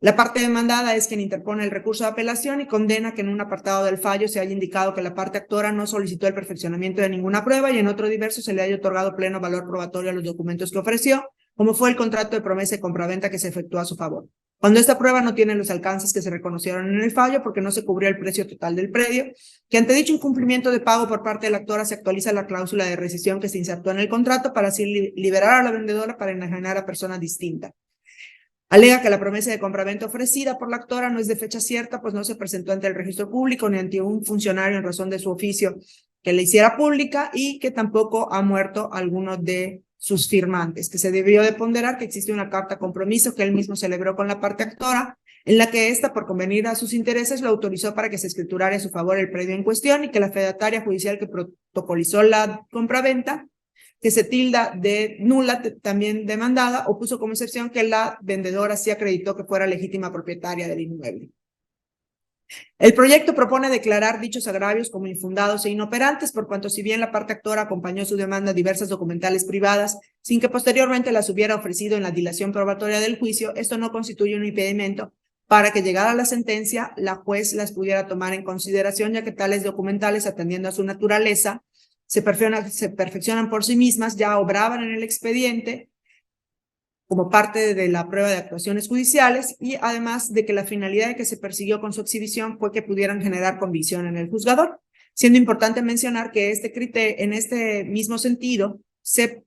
La parte demandada es quien interpone el recurso de apelación y condena que en un apartado del fallo se haya indicado que la parte actora no solicitó el perfeccionamiento de ninguna prueba y en otro diverso se le haya otorgado pleno valor probatorio a los documentos que ofreció, como fue el contrato de promesa y compraventa que se efectuó a su favor. Cuando esta prueba no tiene los alcances que se reconocieron en el fallo porque no se cubrió el precio total del predio, que ante dicho incumplimiento de pago por parte de la actora se actualiza la cláusula de rescisión que se insertó en el contrato para así liberar a la vendedora para enajenar a persona distinta. Alega que la promesa de compraventa ofrecida por la actora no es de fecha cierta, pues no se presentó ante el registro público ni ante un funcionario en razón de su oficio que la hiciera pública y que tampoco ha muerto alguno de sus firmantes, que se debió de ponderar que existe una carta compromiso que él mismo celebró con la parte actora, en la que ésta, por convenir a sus intereses, lo autorizó para que se escriturara en su favor el predio en cuestión y que la fedataria judicial que protocolizó la compraventa, que se tilda de nula, también demandada, o puso como excepción que la vendedora sí acreditó que fuera legítima propietaria del inmueble. El proyecto propone declarar dichos agravios como infundados e inoperantes, por cuanto si bien la parte actora acompañó su demanda a diversas documentales privadas, sin que posteriormente las hubiera ofrecido en la dilación probatoria del juicio, esto no constituye un impedimento para que llegada la sentencia, la juez las pudiera tomar en consideración, ya que tales documentales, atendiendo a su naturaleza, se perfeccionan por sí mismas, ya obraban en el expediente como parte de la prueba de actuaciones judiciales y además de que la finalidad de que se persiguió con su exhibición fue que pudieran generar convicción en el juzgador, siendo importante mencionar que en este mismo sentido se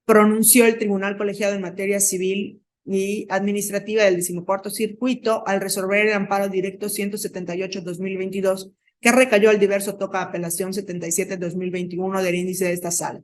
pronunció el Tribunal Colegiado en Materia Civil y Administrativa del 14º Circuito al resolver el amparo directo 178-2022 que recayó al diverso toca apelación 77-2021 del índice de esta sala.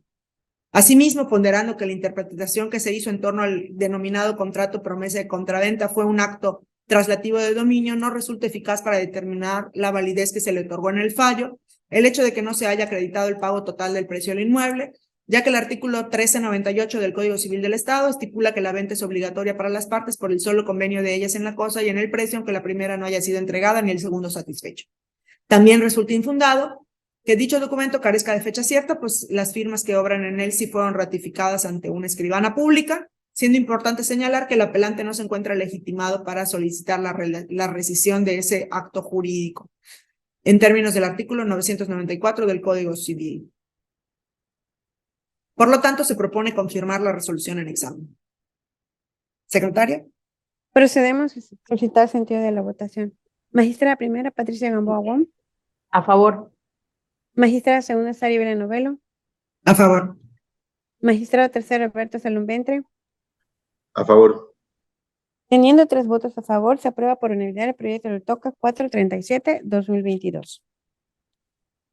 Asimismo, ponderando que la interpretación que se hizo en torno al denominado contrato promesa de compraventa fue un acto traslativo de dominio, no resulta eficaz para determinar la validez que se le otorgó en el fallo, el hecho de que no se haya acreditado el pago total del precio del inmueble, ya que el artículo 1398 del Código Civil del Estado estipula que la venta es obligatoria para las partes por el solo convenio de ellas en la cosa y en el precio, aunque la primera no haya sido entregada ni el segundo satisfecho. También resulta infundado que dicho documento carezca de fecha cierta, pues las firmas que obran en él sí fueron ratificadas ante una escribana pública, siendo importante señalar que el apelante no se encuentra legitimado para solicitar la rescisión de ese acto jurídico, en términos del artículo 994 del Código Civil. Por lo tanto, se propone confirmar la resolución en examen. Secretaria. Procedemos a solicitar el sentido de la votación. Magistrada primera, Patricia Gamboa Wong. A favor. Magistrada segunda, Sari Belén Novelo. A favor. Magistrado tercero, Alberto Salum Ventre. A favor. Teniendo 3 votos a favor, se aprueba por unanimidad el proyecto del TOCA 437-2022.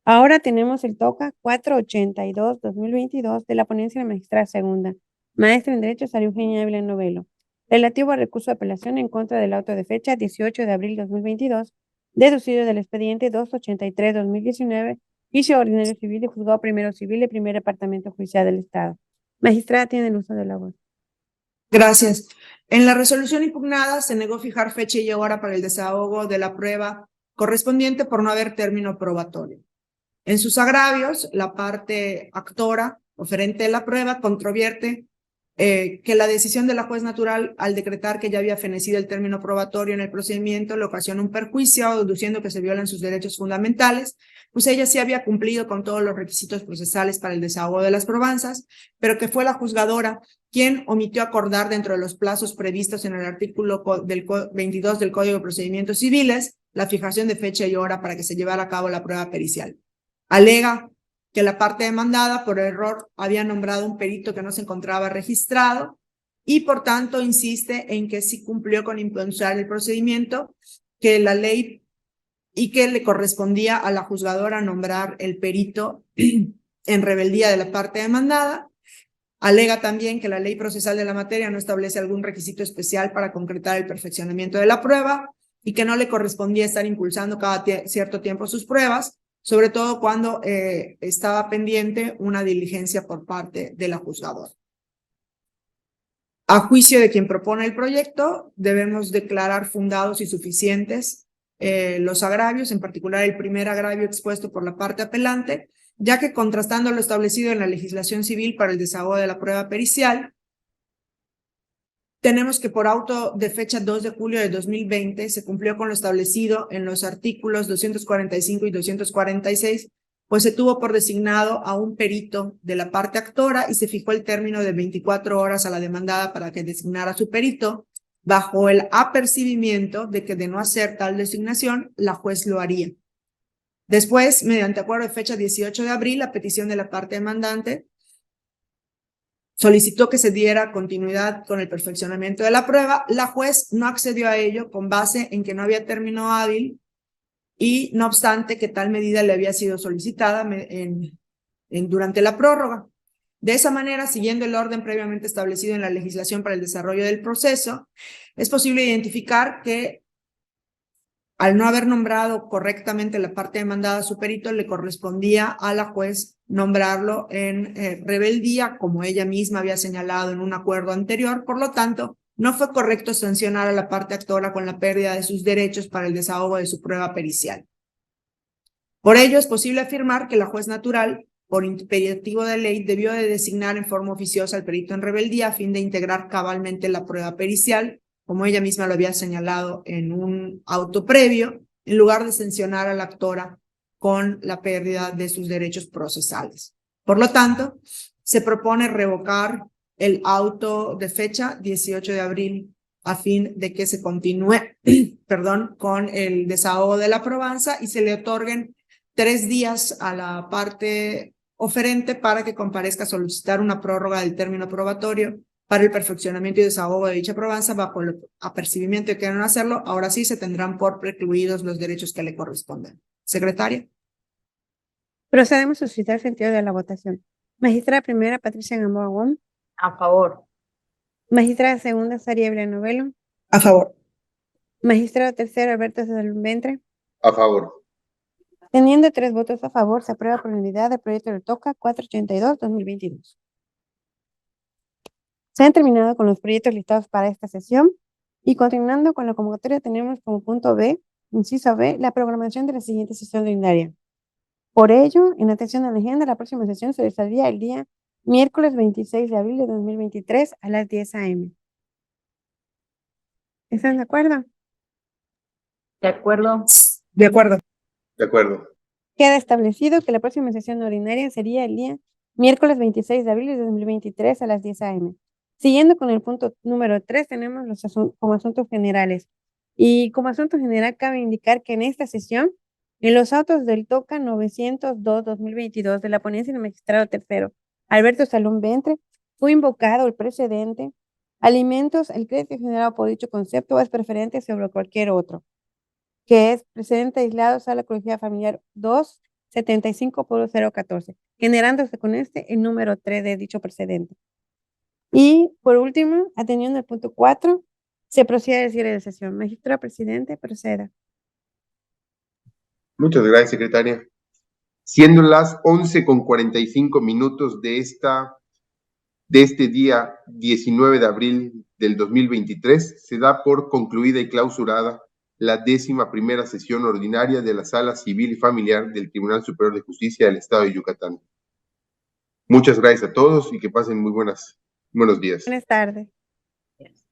Ahora tenemos el TOCA 482-2022 de la ponencia de la magistrada segunda, maestra en Derecho Sari Eugenia Belén Novelo, relativo al recurso de apelación en contra del auto de fecha 18 de abril 2022, deducido del expediente 283-2019, juicio ordinario civil de juzgado primero civil y primer departamento judicial del Estado. Magistrada tiene el uso de la voz. Gracias. En la resolución impugnada se negó fijar fecha y hora para el desahogo de la prueba correspondiente por no haber término probatorio. En sus agravios, la parte actora oferente de la prueba controvierte que la decisión de la juez natural al decretar que ya había fenecido el término probatorio en el procedimiento le ocasiona un perjuicio, deduciendo que se violan sus derechos fundamentales, pues ella sí había cumplido con todos los requisitos procesales para el desahogo de las probanzas, pero que fue la juzgadora quien omitió acordar dentro de los plazos previstos en el artículo 22 del Código de Procedimientos Civiles la fijación de fecha y hora para que se llevara a cabo la prueba pericial. Alega que la parte demandada por error había nombrado un perito que no se encontraba registrado y por tanto insiste en que sí cumplió con impulsar el procedimiento, que la ley y que le correspondía a la juzgadora nombrar el perito en rebeldía de la parte demandada. Alega también que la ley procesal de la materia no establece algún requisito especial para concretar el perfeccionamiento de la prueba y que no le correspondía estar impulsando cada cierto tiempo sus pruebas, sobre todo cuando estaba pendiente una diligencia por parte de la juzgadora. A juicio de quien propone el proyecto, debemos declarar fundados y suficientes los agravios, en particular el primer agravio expuesto por la parte apelante, ya que contrastando lo establecido en la legislación civil para el desahogo de la prueba pericial, tenemos que por auto de fecha 2 de julio de 2020 se cumplió con lo establecido en los artículos 245 y 246, pues se tuvo por designado a un perito de la parte actora y se fijó el término de 24 horas a la demandada para que designara a su perito, bajo el apercibimiento de que de no hacer tal designación, la juez lo haría. Después, mediante acuerdo de fecha 18 de abril, a petición de la parte demandante, solicitó que se diera continuidad con el perfeccionamiento de la prueba. La juez no accedió a ello con base en que no había término hábil y no obstante que tal medida le había sido solicitada durante la prórroga. De esa manera, siguiendo el orden previamente establecido en la legislación para el desarrollo del proceso, es posible identificar que al no haber nombrado correctamente la parte demandada a su perito, le correspondía a la juez nombrarlo en rebeldía, como ella misma había señalado en un acuerdo anterior. Por lo tanto, no fue correcto sancionar a la parte actora con la pérdida de sus derechos para el desahogo de su prueba pericial. Por ello, es posible afirmar que la juez natural, por imperativo de ley, debió de designar en forma oficiosa al perito en rebeldía a fin de integrar cabalmente la prueba pericial, como ella misma lo había señalado en un auto previo, en lugar de sancionar a la actora con la pérdida de sus derechos procesales. Por lo tanto, se propone revocar el auto de fecha 18 de abril a fin de que se continúe con el desahogo de la probanza y se le otorguen 3 días a la parte oferente para que comparezca a solicitar una prórroga del término probatorio para el perfeccionamiento y desahogo de dicha probanza bajo el apercibimiento de que no hacerlo. Ahora sí se tendrán por precluidos los derechos que le corresponden. Secretaria. Procedemos a suscitar el sentido de la votación. Magistrada primera, Patricia Gamboa Wong. A favor. Magistrada segunda, Saria Evelyn Novelo. A favor. Magistrado tercero, Alberto Salum Ventre. A favor. Teniendo 3 votos a favor, se aprueba por unanimidad el proyecto del TOCA 482-2022. Se han terminado con los proyectos listados para esta sesión y continuando con la convocatoria tenemos como punto B, inciso B, la programación de la siguiente sesión ordinaria. Por ello, en atención a la agenda, la próxima sesión se realizaría el día miércoles 26 de abril de 2023 a las 10 a.m. ¿Están de acuerdo? De acuerdo. De acuerdo. De acuerdo. Queda establecido que la próxima sesión ordinaria sería el día miércoles 26 de abril de 2023 a las 10 a.m. Siguiendo con el punto número 3, tenemos los como asuntos generales. Y como asunto general, cabe indicar que en esta sesión, en los autos del TOCA 902-2022 de la ponencia del magistrado tercero, Alberto Salum Ventre, fue invocado el precedente: alimentos, el crédito generado por dicho concepto es preferente sobre cualquier otro, que es precedente aislado a la colectividad familiar 275.014, generándose con este el número 3 de dicho precedente. Y por último, atendiendo al punto 4, se procede al cierre de sesión. Magistrado presidente, proceda. Muchas gracias, secretaria. Siendo las 11:45 de este día 19 de abril del 2023, se da por concluida y clausurada la 11ª sesión ordinaria de la Sala Civil y Familiar del Tribunal Superior de Justicia del Estado de Yucatán. Muchas gracias a todos y que pasen muy buenos días. Buenas tardes. Yes.